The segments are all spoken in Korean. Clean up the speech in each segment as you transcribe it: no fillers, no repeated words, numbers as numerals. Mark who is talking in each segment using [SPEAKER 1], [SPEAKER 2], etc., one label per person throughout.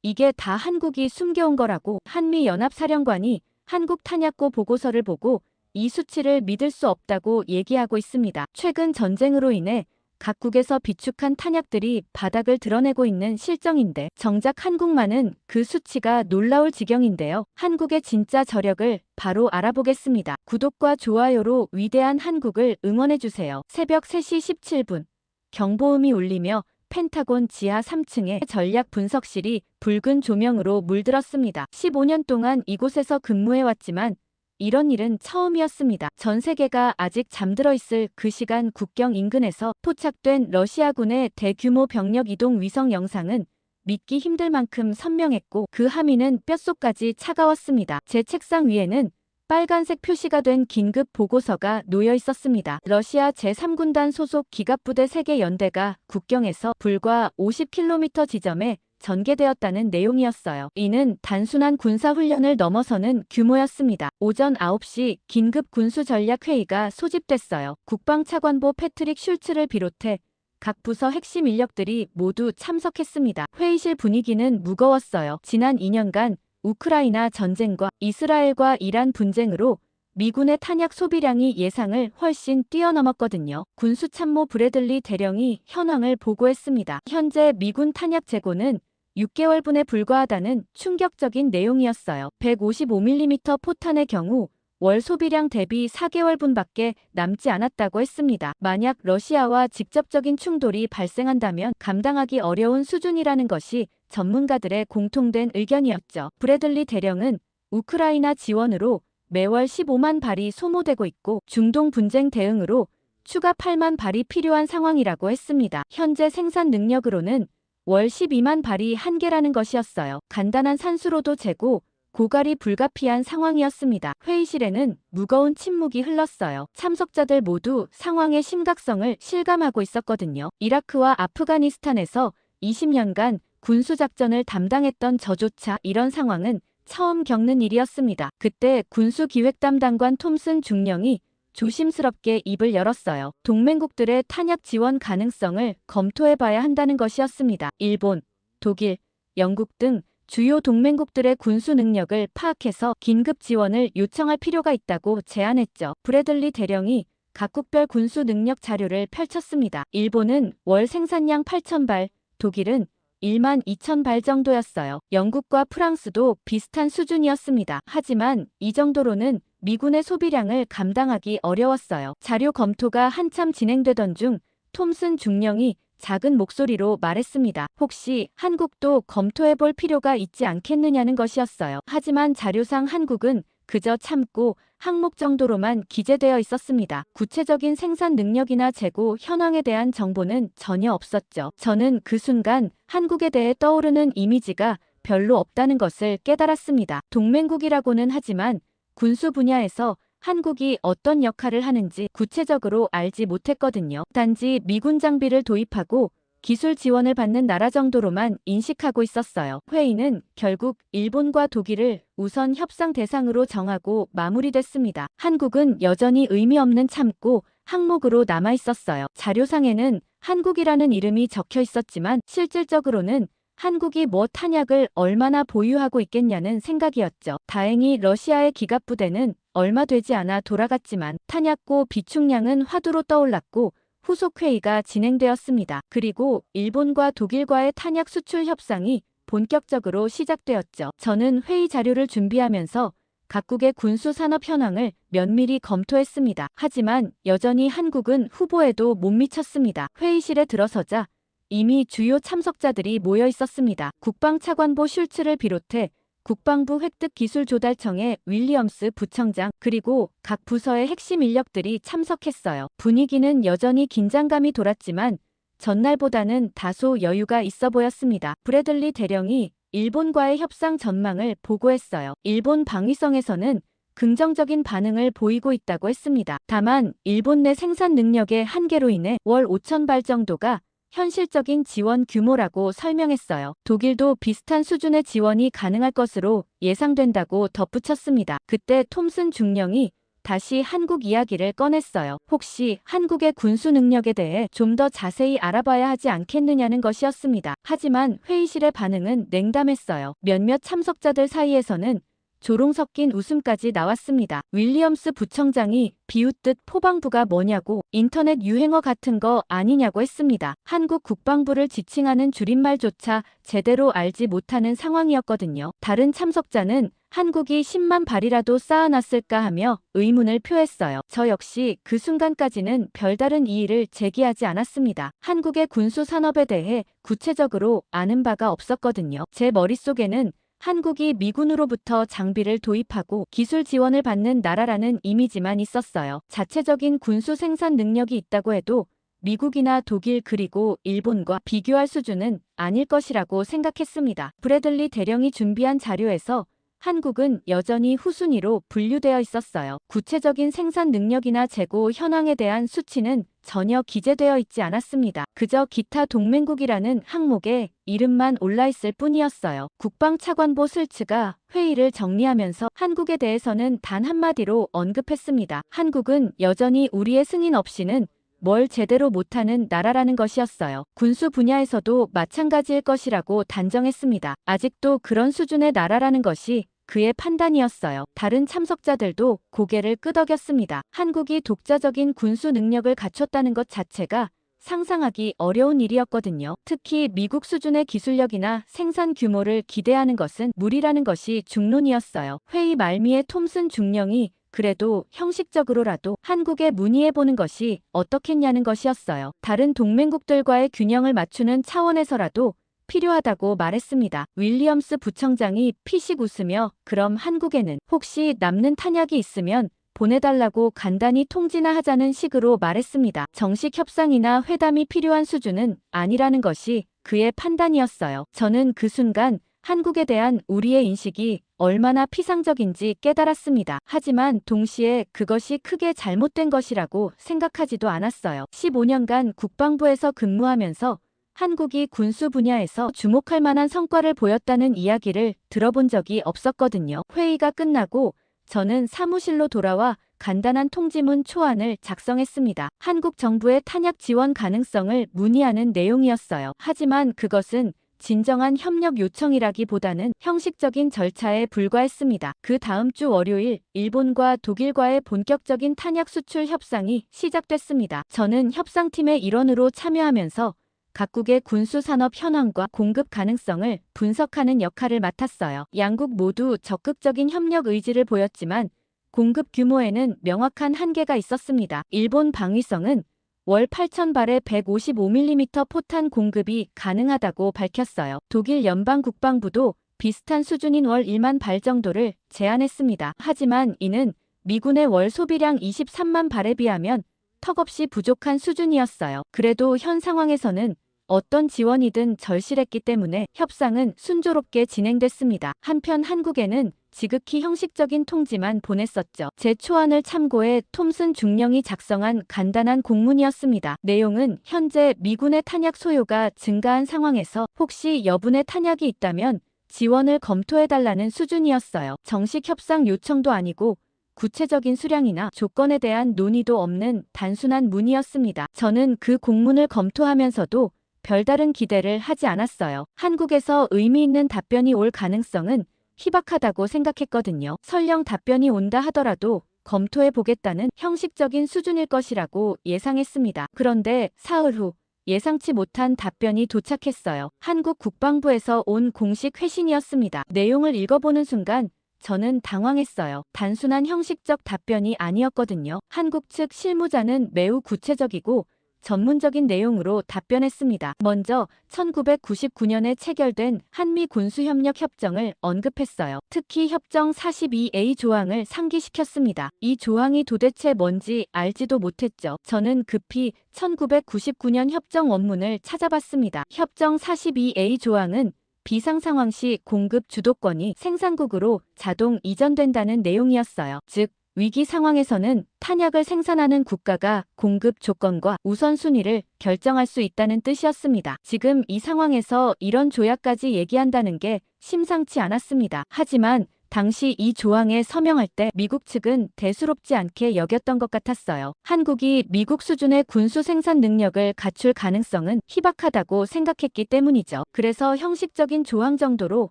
[SPEAKER 1] 이게 다 한국이 숨겨온 거라고. 한미연합사령관이 한국 탄약고 보고서를 보고 이 수치를 믿을 수 없다고 얘기하고 있습니다. 최근 전쟁으로 인해 각국에서 비축한 탄약들이 바닥을 드러내고 있는 실정인데 정작 한국만은 그 수치가 놀라울 지경인데요. 한국의 진짜 저력을 바로 알아보겠습니다. 구독과 좋아요로 위대한 한국을 응원해주세요. 새벽 3시 17분 경보음이 울리며 펜타곤 지하 3층의 전략 분석실이 붉은 조명으로 물들었습니다. 15년 동안 이곳에서 근무해왔지만 이런 일은 처음이었습니다. 전 세계가 아직 잠들어 있을 그 시간 국경 인근에서 포착된 러시아군의 대규모 병력 이동 위성 영상은 믿기 힘들 만큼 선명했고 그 함의는 뼛속까지 차가웠습니다. 제 책상 위에는 빨간색 표시가 된 긴급 보고서가 놓여 있었습니다. 러시아 제3군단 소속 기갑부대 3개 연대가 국경에서 불과 50km 지점에 전개되었다는 내용이었어요. 이는 단순한 군사훈련을 넘어서는 규모였습니다. 오전 9시 긴급 군수전략회의가 소집됐어요. 국방차관보 패트릭 슐츠를 비롯해 각 부서 핵심 인력들이 모두 참석했습니다. 회의실 분위기는 무거웠어요. 지난 2년간 우크라이나 전쟁과 이스라엘과 이란 분쟁으로 미군의 탄약 소비량이 예상을 훨씬 뛰어넘었거든요. 군수참모 브래들리 대령이 현황을 보고했습니다. 현재 미군 탄약 재고는 6개월분에 불과하다는 충격적인 내용이었어요. 155mm 포탄의 경우 월 소비량 대비 4개월분밖에 남지 않았다고 했습니다. 만약 러시아와 직접적인 충돌이 발생한다면 감당하기 어려운 수준이라는 것이 전문가들의 공통된 의견이었죠. 브래들리 대령은 우크라이나 지원으로 매월 15만 발이 소모되고 있고 중동 분쟁 대응으로 추가 8만 발이 필요한 상황이라고 했습니다. 현재 생산 능력으로는 월 12만 발이 한계라는 것이었어요. 간단한 산수로도 재고 고갈이 불가피한 상황이었습니다. 회의실에는 무거운 침묵이 흘렀어요. 참석자들 모두 상황의 심각성을 실감하고 있었거든요. 이라크와 아프가니스탄에서 20년간 군수작전을 담당했던 저조차 이런 상황은 처음 겪는 일이었습니다. 그때 군수기획 담당관 톰슨 중령이 조심스럽게 입을 열었어요. 동맹국들의 탄약 지원 가능성을 검토해봐야 한다는 것이었습니다. 일본, 독일, 영국 등 주요 동맹국들의 군수 능력을 파악해서 긴급 지원을 요청할 필요가 있다고 제안했죠. 브래들리 대령이 각국별 군수 능력 자료를 펼쳤습니다. 일본은 월 생산량 8,000발, 독일은 1만 2천 발 정도였어요. 영국과 프랑스도 비슷한 수준이었습니다. 하지만 이 정도로는 미군의 소비량을 감당하기 어려웠어요. 자료 검토가 한참 진행되던 중 톰슨 중령이 작은 목소리로 말했습니다. 혹시 한국도 검토해볼 필요가 있지 않겠느냐는 것이었어요. 하지만 자료상 한국은 그저 참고 항목 정도로만 기재되어 있었습니다. 구체적인 생산 능력이나 재고 현황에 대한 정보는 전혀 없었죠. 저는 그 순간 한국에 대해 떠오르는 이미지가 별로 없다는 것을 깨달았습니다. 동맹국이라고는 하지만 군수 분야에서 한국이 어떤 역할을 하는지 구체적으로 알지 못했거든요. 단지 미군 장비를 도입하고 기술 지원을 받는 나라 정도로만 인식하고 있었어요. 회의는 결국 일본과 독일을 우선 협상 대상으로 정하고 마무리됐습니다. 한국은 여전히 의미 없는 참고 항목으로 남아 있었어요. 자료상에는 한국이라는 이름이 적혀 있었지만 실질적으로는 한국이 탄약을 얼마나 보유하고 있겠냐는 생각이었죠. 다행히 러시아의 기갑부대는 얼마 되지 않아 돌아갔지만 탄약고 비축량은 화두로 떠올랐고 후속 회의가 진행되었습니다. 그리고 일본과 독일과의 탄약 수출 협상이 본격적으로 시작되었죠. 저는 회의 자료를 준비하면서 각국의 군수 산업 현황을 면밀히 검토했습니다. 하지만 여전히 한국은 후보에도 못 미쳤습니다. 회의실에 들어서자 이미 주요 참석자들이 모여 있었습니다. 국방차관보 슐츠를 비롯해 국방부 획득기술조달청의 윌리엄스 부청장 그리고 각 부서의 핵심 인력들이 참석했어요. 분위기는 여전히 긴장감이 돌았지만 전날보다는 다소 여유가 있어 보였습니다. 브래들리 대령이 일본과의 협상 전망을 보고했어요. 일본 방위성에서는 긍정적인 반응을 보이고 있다고 했습니다. 다만 일본 내 생산 능력의 한계로 인해 월 5,000발 정도가 현실적인 지원 규모라고 설명했어요. 독일도 비슷한 수준의 지원이 가능할 것으로 예상된다고 덧붙였습니다. 그때 톰슨 중령이 다시 한국 이야기를 꺼냈어요. 혹시 한국의 군수 능력에 대해 좀 더 자세히 알아봐야 하지 않겠느냐는 것이었습니다. 하지만 회의실의 반응은 냉담했어요. 몇몇 참석자들 사이에서는 조롱 섞인 웃음까지 나왔습니다. 윌리엄스 부청장이 비웃듯 포방부가 뭐냐고 인터넷 유행어 같은 거 아니냐고 했습니다. 한국 국방부를 지칭하는 줄임말조차 제대로 알지 못하는 상황이었거든요. 다른 참석자는 한국이 10만 발이라도 쌓아놨을까 하며 의문을 표했어요. 저 역시 그 순간까지는 별다른 이의를 제기하지 않았습니다. 한국의 군수 산업에 대해 구체적으로 아는 바가 없었거든요. 제 머릿속에는 한국이 미군으로부터 장비를 도입하고 기술 지원을 받는 나라라는 이미지만 있었어요. 자체적인 군수 생산 능력이 있다고 해도 미국이나 독일 그리고 일본과 비교할 수준은 아닐 것이라고 생각했습니다. 브래들리 대령이 준비한 자료에서 한국은 여전히 후순위로 분류되어 있었어요. 구체적인 생산 능력이나 재고 현황에 대한 수치는 전혀 기재되어 있지 않았습니다. 그저 기타 동맹국이라는 항목에 이름만 올라있을 뿐이었어요. 국방차관보 슬츠가 회의를 정리하면서 한국에 대해서는 단 한마디로 언급했습니다. 한국은 여전히 우리의 승인 없이는 뭘 제대로 못하는 나라라는 것이었어요. 군수 분야에서도 마찬가지일 것이라고 단정했습니다. 아직도 그런 수준의 나라라는 것이 그의 판단이었어요. 다른 참석자들도 고개를 끄덕였습니다. 한국이 독자적인 군수 능력을 갖췄다는 것 자체가 상상하기 어려운 일이었거든요. 특히 미국 수준의 기술력이나 생산 규모를 기대하는 것은 무리라는 것이 중론이었어요. 회의 말미에 톰슨 중령이 그래도 형식적으로라도 한국에 문의해보는 것이 어떻겠냐는 것이었어요. 다른 동맹국들과의 균형을 맞추는 차원에서라도 필요하다고 말했습니다. 윌리엄스 부청장이 피식 웃으며 그럼 한국에는 혹시 남는 탄약이 있으면 보내달라고 간단히 통지나 하자는 식으로 말했습니다. 정식 협상이나 회담이 필요한 수준은 아니라는 것이 그의 판단이었어요. 저는 그 순간 한국에 대한 우리의 인식이 얼마나 피상적인지 깨달았습니다. 하지만 동시에 그것이 크게 잘못된 것이라고 생각하지도 않았어요. 15년간 국방부에서 근무하면서 한국이 군수 분야에서 주목할 만한 성과를 보였다는 이야기를 들어본 적이 없었거든요. 회의가 끝나고 저는 사무실로 돌아와 간단한 통지문 초안을 작성했습니다. 한국 정부의 탄약 지원 가능성을 문의하는 내용이었어요. 하지만 그것은 진정한 협력 요청이라기보다는 형식적인 절차에 불과했습니다. 그 다음 주 월요일 일본과 독일과의 본격적인 탄약 수출 협상이 시작됐습니다. 저는 협상팀의 일원으로 참여하면서 각국의 군수산업 현황과 공급 가능성을 분석하는 역할을 맡았어요. 양국 모두 적극적인 협력 의지를 보였지만 공급 규모에는 명확한 한계가 있었습니다. 일본 방위성은 월 8,000발의 155mm 포탄 공급이 가능하다고 밝혔어요. 독일 연방국방부도 비슷한 수준인 월 1만 발 정도를 제안했습니다. 하지만 이는 미군의 월 소비량 23만 발에 비하면 턱없이 부족한 수준이었어요. 그래도 현 상황에서는 어떤 지원이든 절실했기 때문에 협상은 순조롭게 진행됐습니다. 한편 한국에는 지극히 형식적인 통지만 보냈었죠. 제 초안을 참고해 톰슨 중령이 작성한 간단한 공문이었습니다. 내용은 현재 미군의 탄약 소요가 증가한 상황에서 혹시 여분의 탄약이 있다면 지원을 검토해달라는 수준이었어요. 정식 협상 요청도 아니고 구체적인 수량이나 조건에 대한 논의도 없는 단순한 문이었습니다. 저는 그 공문을 검토하면서도 별다른 기대를 하지 않았어요. 한국에서 의미 있는 답변이 올 가능성은 희박하다고 생각했거든요. 설령 답변이 온다 하더라도 검토해보겠다는 형식적인 수준일 것이라고 예상했습니다. 그런데 사흘 후 예상치 못한 답변이 도착했어요. 한국 국방부에서 온 공식 회신이었습니다. 내용을 읽어보는 순간 저는 당황했어요. 단순한 형식적 답변이 아니었거든요. 한국 측 실무자는 매우 구체적이고 전문적인 내용으로 답변했습니다. 먼저 1999년에 체결된 한미 군수협력 협정을 언급했어요. 특히 협정 42A 조항을 상기시켰습니다. 이 조항이 도대체 뭔지 알지도 못했죠. 저는 급히 1999년 협정 원문을 찾아봤습니다. 협정 42A 조항은 비상 상황 시 공급 주도권이 생산국으로 자동 이전된다는 내용이었어요. 즉, 위기 상황에서는 탄약을 생산하는 국가가 공급 조건과 우선순위를 결정할 수 있다는 뜻이었습니다. 지금 이 상황에서 이런 조약까지 얘기한다는 게 심상치 않았습니다. 하지만 당시 이 조항에 서명할 때 미국 측은 대수롭지 않게 여겼던 것 같았어요. 한국이 미국 수준의 군수 생산 능력을 갖출 가능성은 희박하다고 생각했기 때문이죠. 그래서 형식적인 조항 정도로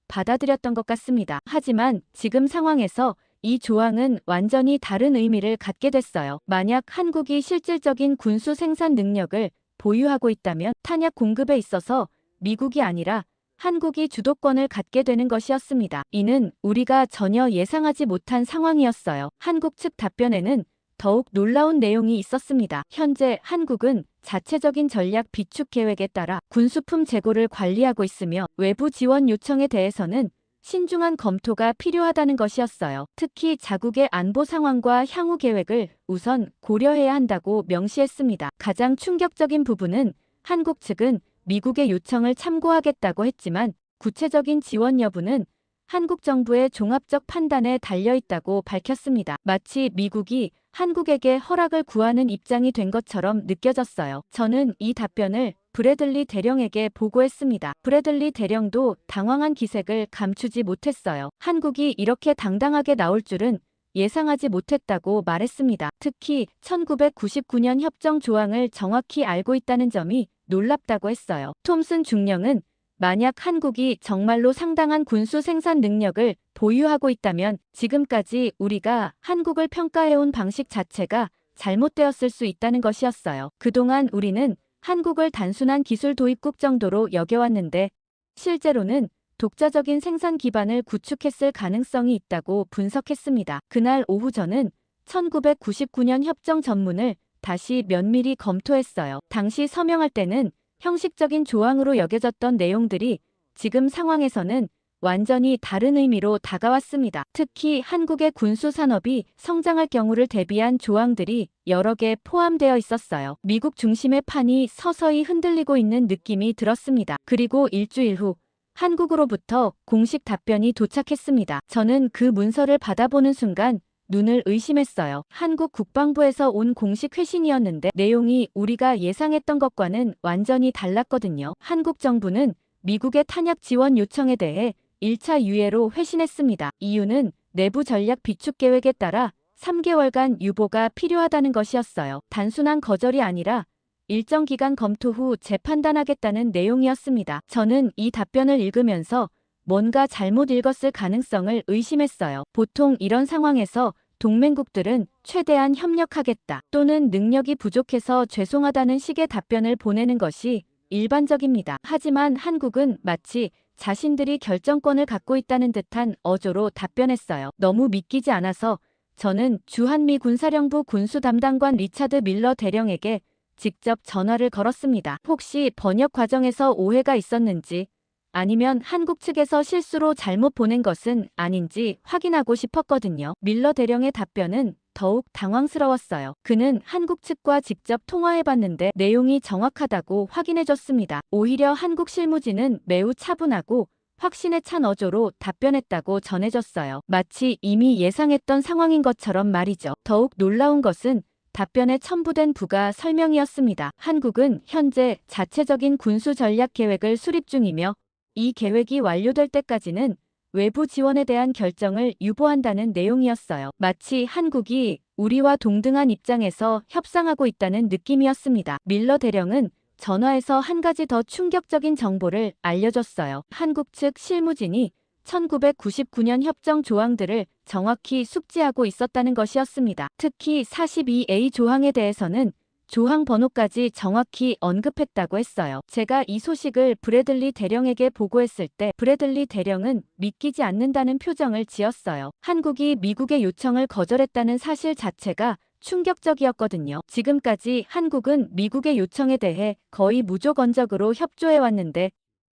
[SPEAKER 1] 받아들였던 것 같습니다. 하지만 지금 상황에서 이 조항은 완전히 다른 의미를 갖게 됐어요. 만약 한국이 실질적인 군수 생산 능력을 보유하고 있다면 탄약 공급에 있어서 미국이 아니라 한국이 주도권을 갖게 되는 것이었습니다. 이는 우리가 전혀 예상하지 못한 상황이었어요. 한국 측 답변에는 더욱 놀라운 내용이 있었습니다. 현재 한국은 자체적인 전략 비축 계획에 따라 군수품 재고를 관리하고 있으며 외부 지원 요청에 대해서는 신중한 검토가 필요하다는 것이었어요. 특히 자국의 안보 상황과 향후 계획을 우선 고려해야 한다고 명시했습니다. 가장 충격적인 부분은 한국 측은 미국의 요청을 참고하겠다고 했지만 구체적인 지원 여부는 한국 정부의 종합적 판단에 달려있다고 밝혔습니다. 마치 미국이 한국에게 허락을 구하는 입장이 된 것처럼 느껴졌어요. 저는 이 답변을 브래들리 대령에게 보고했습니다. 브래들리 대령도 당황한 기색을 감추지 못했어요. 한국이 이렇게 당당하게 나올 줄은 예상하지 못했다고 말했습니다. 특히 1999년 협정 조항을 정확히 알고 있다는 점이 놀랍다고 했어요. 톰슨 중령은 만약 한국이 정말로 상당한 군수 생산 능력을 보유하고 있다면 지금까지 우리가 한국을 평가해온 방식 자체가 잘못되었을 수 있다는 것이었어요. 그동안 우리는 한국을 단순한 기술 도입국 정도로 여겨왔는데 실제로는 독자적인 생산 기반을 구축했을 가능성이 있다고 분석했습니다. 그날 오후 저는 1999년 협정 전문을 다시 면밀히 검토했어요. 당시 서명할 때는 형식적인 조항으로 여겨졌던 내용들이 지금 상황에서는 완전히 다른 의미로 다가왔습니다. 특히 한국의 군수 산업이 성장할 경우를 대비한 조항들이 여러 개 포함되어 있었어요. 미국 중심의 판이 서서히 흔들리고 있는 느낌이 들었습니다. 그리고 일주일 후 한국으로부터 공식 답변이 도착했습니다. 저는 그 문서를 받아보는 순간 눈을 의심했어요. 한국 국방부에서 온 공식 회신이었는데 내용이 우리가 예상했던 것과는 완전히 달랐거든요. 한국 정부는 미국의 탄약 지원 요청에 대해 1차 유예로 회신했습니다. 이유는 내부 전략 비축 계획에 따라 3개월간 유보가 필요하다는 것이었어요. 단순한 거절이 아니라 일정 기간 검토 후 재판단하겠다는 내용이었습니다. 저는 이 답변을 읽으면서 뭔가 잘못 읽었을 가능성을 의심했어요. 보통 이런 상황에서 동맹국들은 최대한 협력하겠다 또는 능력이 부족해서 죄송하다는 식의 답변을 보내는 것이 일반적입니다. 하지만 한국은 마치 자신들이 결정권을 갖고 있다는 듯한 어조로 답변했어요. 너무 믿기지 않아서 저는 주한미 군사령부 군수 담당관 리차드 밀러 대령에게 직접 전화를 걸었습니다. 혹시 번역 과정에서 오해가 있었는지 아니면 한국 측에서 실수로 잘못 보낸 것은 아닌지 확인하고 싶었거든요. 밀러 대령의 답변은 더욱 당황스러웠어요. 그는 한국 측과 직접 통화해봤는데 내용이 정확하다고 확인해줬습니다. 오히려 한국 실무진은 매우 차분하고 확신에 찬 어조로 답변했다고 전해졌어요. 마치 이미 예상했던 상황인 것처럼 말이죠. 더욱 놀라운 것은 답변에 첨부된 부가 설명이었습니다. 한국은 현재 자체적인 군수 전략 계획을 수립 중이며 이 계획이 완료될 때까지는 외부 지원에 대한 결정을 유보한다는 내용이었어요. 마치 한국이 우리와 동등한 입장에서 협상하고 있다는 느낌이었습니다. 밀러 대령은 전화에서 한 가지 더 충격적인 정보를 알려줬어요. 한국 측 실무진이 1999년 협정 조항들을 정확히 숙지하고 있었다는 것이었습니다. 특히 42A 조항에 대해서는 조항 번호까지 정확히 언급했다고 했어요. 제가 이 소식을 브래들리 대령에게 보고했을 때 브래들리 대령은 믿기지 않는다는 표정을 지었어요. 한국이 미국의 요청을 거절했다는 사실 자체가 충격적이었거든요. 지금까지 한국은 미국의 요청에 대해 거의 무조건적으로 협조해왔는데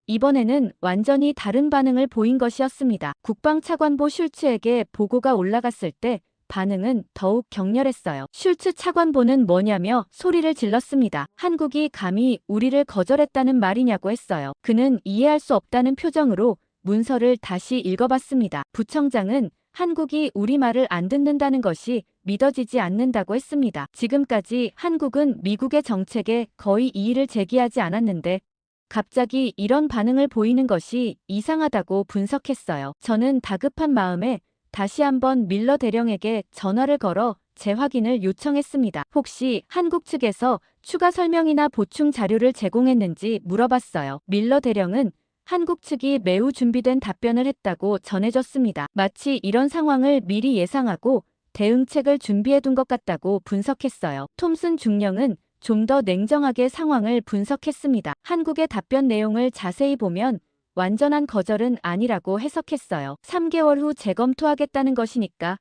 [SPEAKER 1] 이번에는 완전히 다른 반응을 보인 것이었습니다. 국방차관보 슐츠에게 보고가 올라갔을 때 반응은 더욱 격렬했어요. 슐츠 차관보는 뭐냐며 소리를 질렀습니다. 한국이 감히 우리를 거절했다는 말이냐고 했어요. 그는 이해할 수 없다는 표정으로 문서를 다시 읽어봤습니다. 부청장은 한국이 우리 말을 안 듣는다는 것이 믿어지지 않는다고 했습니다. 지금까지 한국은 미국의 정책에 거의 이의를 제기하지 않았는데 갑자기 이런 반응을 보이는 것이 이상하다고 분석했어요. 저는 다급한 마음에 다시 한번 밀러 대령에게 전화를 걸어 재확인을 요청했습니다. 혹시 한국 측에서 추가 설명이나 보충 자료를 제공했는지 물어봤어요. 밀러 대령은 한국 측이 매우 준비된 답변을 했다고 전해졌습니다. 마치 이런 상황을 미리 예상하고 대응책을 준비해둔 것 같다고 분석했어요. 톰슨 중령은 좀 더 냉정하게 상황을 분석했습니다. 한국의 답변 내용을 자세히 보면 완전한 거절은 아니라고 해석했어요. 3개월 후 재검토하겠다는 것이니까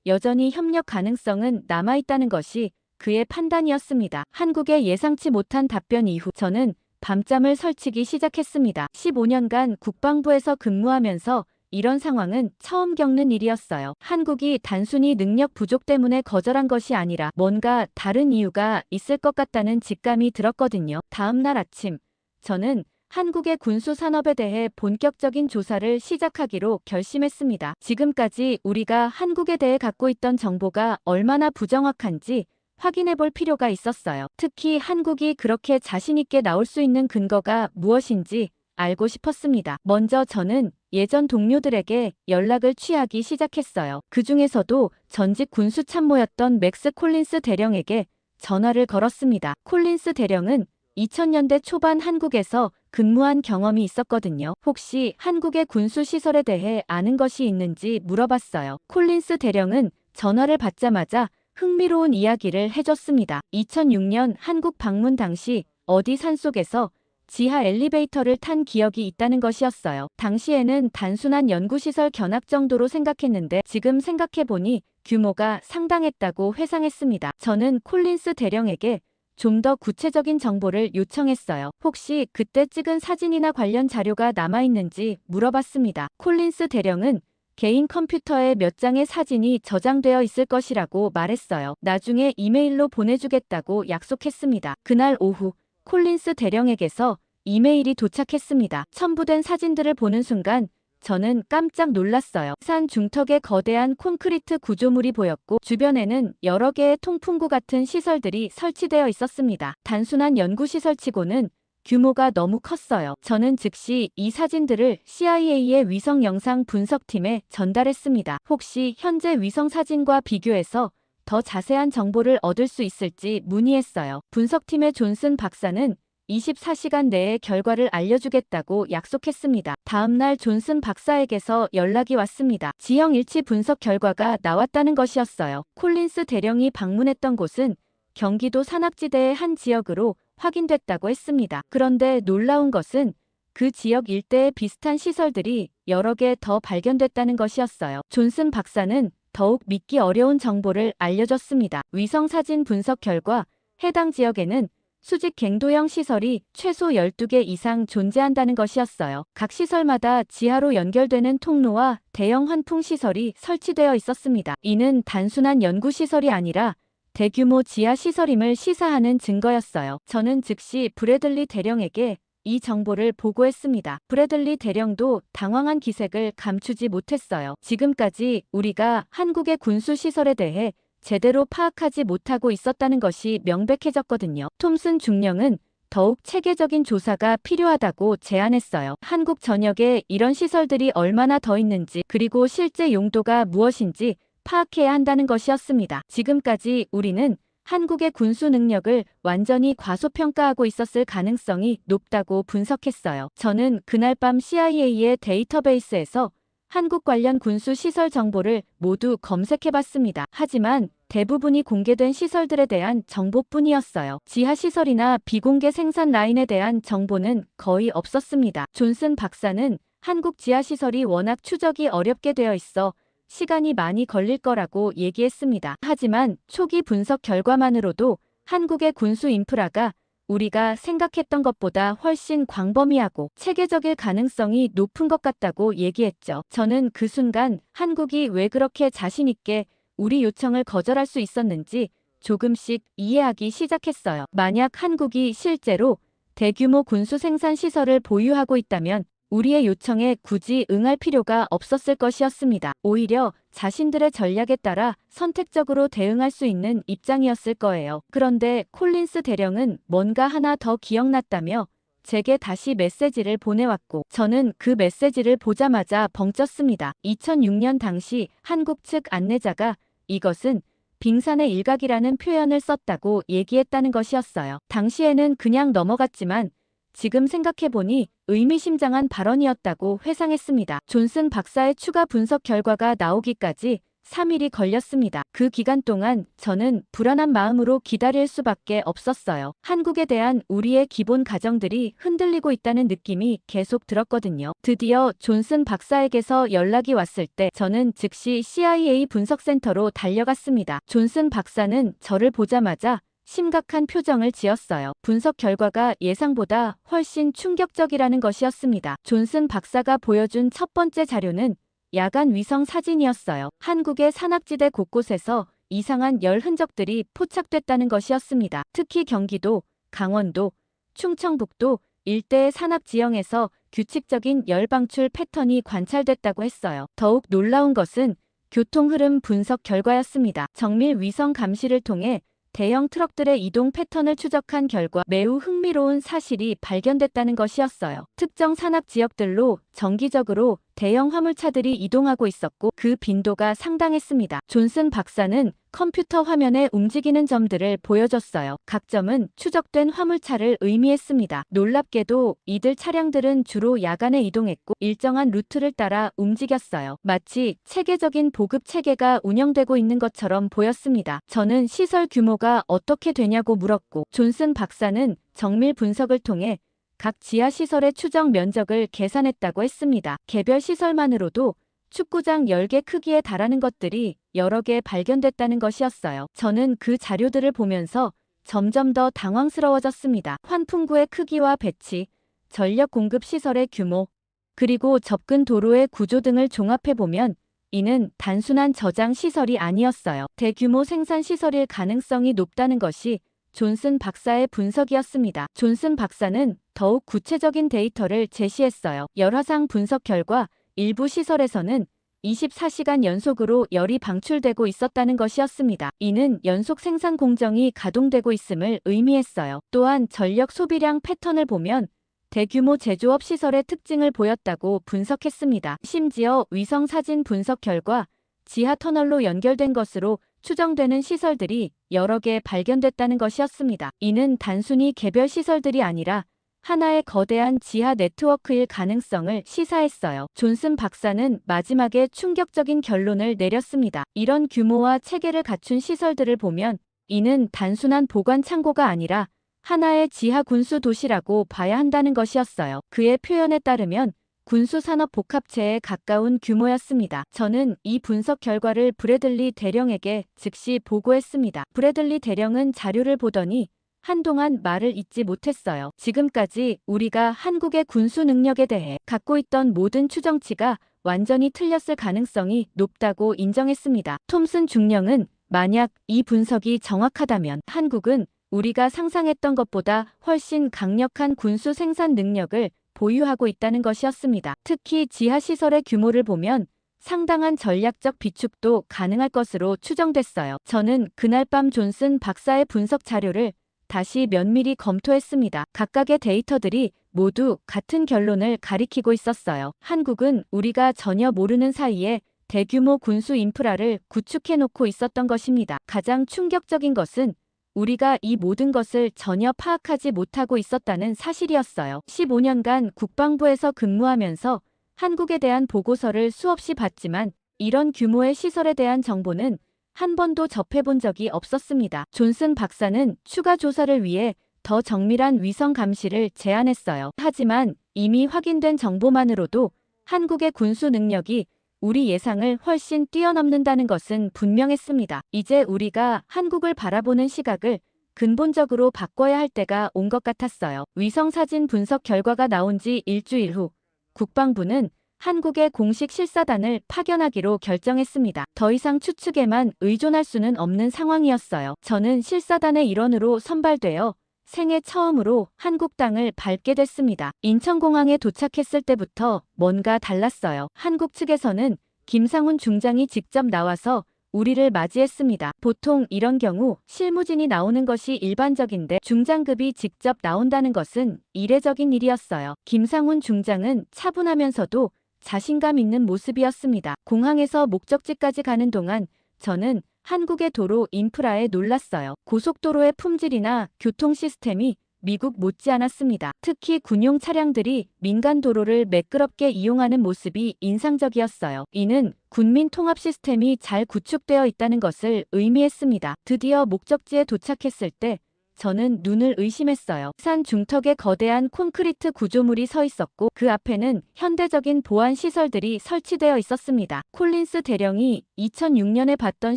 [SPEAKER 1] 여전히 협력 가능성은 남아있다는 것이 그의 판단이었습니다. 한국의 예상치 못한 답변 이후 저는 밤잠을 설치기 시작했습니다. 15년간 국방부에서 근무하면서 이런 상황은 처음 겪는 일이었어요. 한국이 단순히 능력 부족 때문에 거절한 것이 아니라 뭔가 다른 이유가 있을 것 같다는 직감이 들었거든요. 다음 날 아침, 저는 한국의 군수 산업에 대해 본격적인 조사를 시작하기로 결심했습니다. 지금까지 우리가 한국에 대해 갖고 있던 정보가 얼마나 부정확한지 확인해 볼 필요가 있었어요. 특히 한국이 그렇게 자신 있게 나올 수 있는 근거가 무엇인지 알고 싶었습니다. 먼저 저는 예전 동료들에게 연락을 취하기 시작했어요. 그 중에서도 전직 군수 참모였던 맥스 콜린스 대령에게 전화를 걸었습니다. 콜린스 대령은 2000년대 초반 한국에서 근무한 경험이 있었거든요. 혹시 한국의 군수 시설에 대해 아는 것이 있는지 물어봤어요. 콜린스 대령은 전화를 받자마자 흥미로운 이야기를 해줬습니다. 2006년 한국 방문 당시 어디 산속에서 지하 엘리베이터를 탄 기억이 있다는 것이었어요. 당시에는 단순한 연구시설 견학 정도로 생각했는데 지금 생각해보니 규모가 상당했다고 회상했습니다. 저는 콜린스 대령에게 좀 더 구체적인 정보를 요청했어요. 혹시 그때 찍은 사진이나 관련 자료가 남아있는지 물어봤습니다. 콜린스 대령은 개인 컴퓨터에 몇 장의 사진이 저장되어 있을 것이라고 말했어요. 나중에 이메일로 보내주겠다고 약속했습니다. 그날 오후 콜린스 대령에게서 이메일이 도착했습니다. 첨부된 사진들을 보는 순간 저는 깜짝 놀랐어요. 산 중턱에 거대한 콘크리트 구조물이 보였고 주변에는 여러 개의 통풍구 같은 시설들이 설치되어 있었습니다. 단순한 연구시설치고는 규모가 너무 컸어요. 저는 즉시 이 사진들을 CIA의 위성 영상 분석팀에 전달했습니다. 혹시 현재 위성 사진과 비교해서 더 자세한 정보를 얻을 수 있을지 문의했어요. 분석팀의 존슨 박사는 24시간 내에 결과를 알려주겠다고 약속했습니다. 다음날 존슨 박사에게서 연락이 왔습니다. 지형 일치 분석 결과가 나왔다는 것이었어요. 콜린스 대령이 방문했던 곳은 경기도 산악지대의 한 지역으로 확인됐다고 했습니다. 그런데 놀라운 것은 그 지역 일대에 비슷한 시설들이 여러 개 더 발견됐다는 것이었어요. 존슨 박사는 더욱 믿기 어려운 정보를 알려줬습니다. 위성사진 분석 결과 해당 지역에는 수직 갱도형 시설이 최소 12개 이상 존재한다는 것이었어요. 각 시설마다 지하로 연결되는 통로와 대형 환풍 시설이 설치되어 있었습니다. 이는 단순한 연구시설이 아니라 대규모 지하 시설임을 시사하는 증거였어요. 저는 즉시 브래들리 대령에게 이 정보를 보고했습니다. 브래들리 대령도 당황한 기색을 감추지 못했어요. 지금까지 우리가 한국의 군수 시설에 대해 제대로 파악하지 못하고 있었다는 것이 명백해졌거든요. 톰슨 중령은 더욱 체계적인 조사가 필요하다고 제안했어요. 한국 전역에 이런 시설들이 얼마나 더 있는지 그리고 실제 용도가 무엇인지 파악해야 한다는 것이었습니다. 지금까지 우리는 한국의 군수 능력을 완전히 과소평가하고 있었을 가능성이 높다고 분석했어요. 저는 그날 밤 CIA의 데이터베이스에서 한국 관련 군수 시설 정보를 모두 검색해봤습니다. 하지만 대부분이 공개된 시설들에 대한 정보뿐이었어요. 지하 시설이나 비공개 생산 라인에 대한 정보는 거의 없었습니다. 존슨 박사는 한국 지하 시설이 워낙 추적이 어렵게 되어 있어 시간이 많이 걸릴 거라고 얘기했습니다. 하지만 초기 분석 결과만으로도 한국의 군수 인프라가 우리가 생각했던 것보다 훨씬 광범위하고 체계적일 가능성이 높은 것 같다고 얘기했죠. 저는 그 순간 한국이 왜 그렇게 자신 있게 우리 요청을 거절할 수 있었는지 조금씩 이해하기 시작했어요. 만약 한국이 실제로 대규모 군수 생산 시설을 보유하고 있다면 우리의 요청에 굳이 응할 필요가 없었을 것이었습니다. 오히려 자신들의 전략에 따라 선택적으로 대응할 수 있는 입장이었을 거예요. 그런데 콜린스 대령은 뭔가 하나 더 기억났다며 제게 다시 메시지를 보내왔고 저는 그 메시지를 보자마자 벙쪘습니다. 2006년 당시 한국 측 안내자가 이것은 빙산의 일각이라는 표현을 썼다고 얘기했다는 것이었어요. 당시에는 그냥 넘어갔지만 지금 생각해보니 의미심장한 발언이었다고 회상했습니다. 존슨 박사의 추가 분석 결과가 나오기까지 3일이 걸렸습니다. 그 기간 동안 저는 불안한 마음으로 기다릴 수밖에 없었어요. 한국에 대한 우리의 기본 가정들이 흔들리고 있다는 느낌이 계속 들었거든요. 드디어 존슨 박사에게서 연락이 왔을 때 저는 즉시 CIA 분석센터로 달려갔습니다. 존슨 박사는 저를 보자마자 심각한 표정을 지었어요. 분석 결과가 예상보다 훨씬 충격적이라는 것이었습니다. 존슨 박사가 보여준 첫 번째 자료는 야간 위성 사진이었어요. 한국의 산악지대 곳곳에서 이상한 열 흔적들이 포착됐다는 것이었습니다. 특히 경기도, 강원도, 충청북도 일대의 산악 지형에서 규칙적인 열 방출 패턴이 관찰됐다고 했어요. 더욱 놀라운 것은 교통 흐름 분석 결과였습니다. 정밀 위성 감시를 통해 대형 트럭들의 이동 패턴을 추적한 결과 매우 흥미로운 사실이 발견됐다는 것이었어요. 특정 산악 지역들로 정기적으로 대형 화물차들이 이동하고 있었고 그 빈도가 상당했습니다. 존슨 박사는 컴퓨터 화면에 움직이는 점들을 보여줬어요. 각 점은 추적된 화물차를 의미했습니다. 놀랍게도 이들 차량들은 주로 야간에 이동했고 일정한 루트를 따라 움직였어요. 마치 체계적인 보급 체계가 운영되고 있는 것처럼 보였습니다. 저는 시설 규모가 어떻게 되냐고 물었고 존슨 박사는 정밀 분석을 통해 각 지하시설의 추정 면적을 계산했다고 했습니다. 개별 시설만으로도 축구장 10개 크기에 달하는 것들이 여러 개 발견됐다는 것이었어요. 저는 그 자료들을 보면서 점점 더 당황스러워졌습니다. 환풍구의 크기와 배치, 전력 공급 시설의 규모, 그리고 접근 도로의 구조 등을 종합해보면 이는 단순한 저장 시설이 아니었어요. 대규모 생산 시설일 가능성이 높다는 것이 존슨 박사의 분석이었습니다. 존슨 박사는 더욱 구체적인 데이터를 제시했어요. 열화상 분석 결과 일부 시설에서는 24시간 연속으로 열이 방출되고 있었다는 것이었습니다. 이는 연속 생산 공정이 가동되고 있음을 의미했어요. 또한 전력 소비량 패턴을 보면 대규모 제조업 시설의 특징을 보였다고 분석했습니다. 심지어 위성 사진 분석 결과 지하 터널로 연결된 것으로 추정되는 시설들이 여러 개 발견됐다는 것이었습니다. 이는 단순히 개별 시설들이 아니라 하나의 거대한 지하 네트워크일 가능성을 시사했어요. 존슨 박사는 마지막에 충격적인 결론을 내렸습니다. 이런 규모와 체계를 갖춘 시설들을 보면 이는 단순한 보관 창고가 아니라 하나의 지하 군수 도시라고 봐야 한다는 것이었어요. 그의 표현에 따르면 군수산업 복합체에 가까운 규모였습니다. 저는 이 분석 결과를 브래들리 대령에게 즉시 보고했습니다. 브래들리 대령은 자료를 보더니 한동안 말을 잇지 못했어요. 지금까지 우리가 한국의 군수 능력에 대해 갖고 있던 모든 추정치가 완전히 틀렸을 가능성이 높다고 인정했습니다. 톰슨 중령은 만약 이 분석이 정확하다면 한국은 우리가 상상했던 것보다 훨씬 강력한 군수 생산 능력을 보유하고 있다는 것이었습니다. 특히 지하시설의 규모를 보면 상당한 전략적 비축도 가능할 것으로 추정됐어요. 저는 그날 밤 존슨 박사의 분석 자료를 다시 면밀히 검토했습니다. 각각의 데이터들이 모두 같은 결론을 가리키고 있었어요. 한국은 우리가 전혀 모르는 사이에 대규모 군수 인프라를 구축해놓고 있었던 것입니다. 가장 충격적인 것은 우리가 이 모든 것을 전혀 파악하지 못하고 있었다는 사실이었어요. 15년간 국방부에서 근무하면서 한국에 대한 보고서를 수없이 봤지만 이런 규모의 시설에 대한 정보는 한 번도 접해본 적이 없었습니다. 존슨 박사는 추가 조사를 위해 더 정밀한 위성 감시를 제안했어요. 하지만 이미 확인된 정보만으로도 한국의 군수 능력이 우리 예상을 훨씬 뛰어넘는다는 것은 분명했습니다. 이제 우리가 한국을 바라보는 시각을 근본적으로 바꿔야 할 때가 온 것 같았어요. 위성사진 분석 결과가 나온 지 일주일 후 국방부는 한국의 공식 실사단을 파견하기로 결정했습니다. 더 이상 추측에만 의존할 수는 없는 상황이었어요. 저는 실사단의 일원으로 선발되어 생애 처음으로 한국 땅을 밟게 됐습니다. 인천공항에 도착했을 때부터 뭔가 달랐어요. 한국 측에서는 김상훈 중장이 직접 나와서 우리를 맞이했습니다. 보통 이런 경우 실무진이 나오는 것이 일반적인데 중장급이 직접 나온다는 것은 이례적인 일이었어요. 김상훈 중장은 차분하면서도 자신감 있는 모습이었습니다. 공항에서 목적지까지 가는 동안 저는 한국의 도로 인프라에 놀랐어요. 고속도로의 품질이나 교통 시스템이 미국 못지않았습니다. 특히 군용 차량들이 민간 도로를 매끄럽게 이용하는 모습이 인상적이었어요. 이는 군민 통합 시스템이 잘 구축되어 있다는 것을 의미했습니다. 드디어 목적지에 도착했을 때 저는 눈을 의심했어요. 산 중턱에 거대한 콘크리트 구조물이 서 있었고 그 앞에는 현대적인 보안 시설들이 설치되어 있었습니다. 콜린스 대령이 2006년에 봤던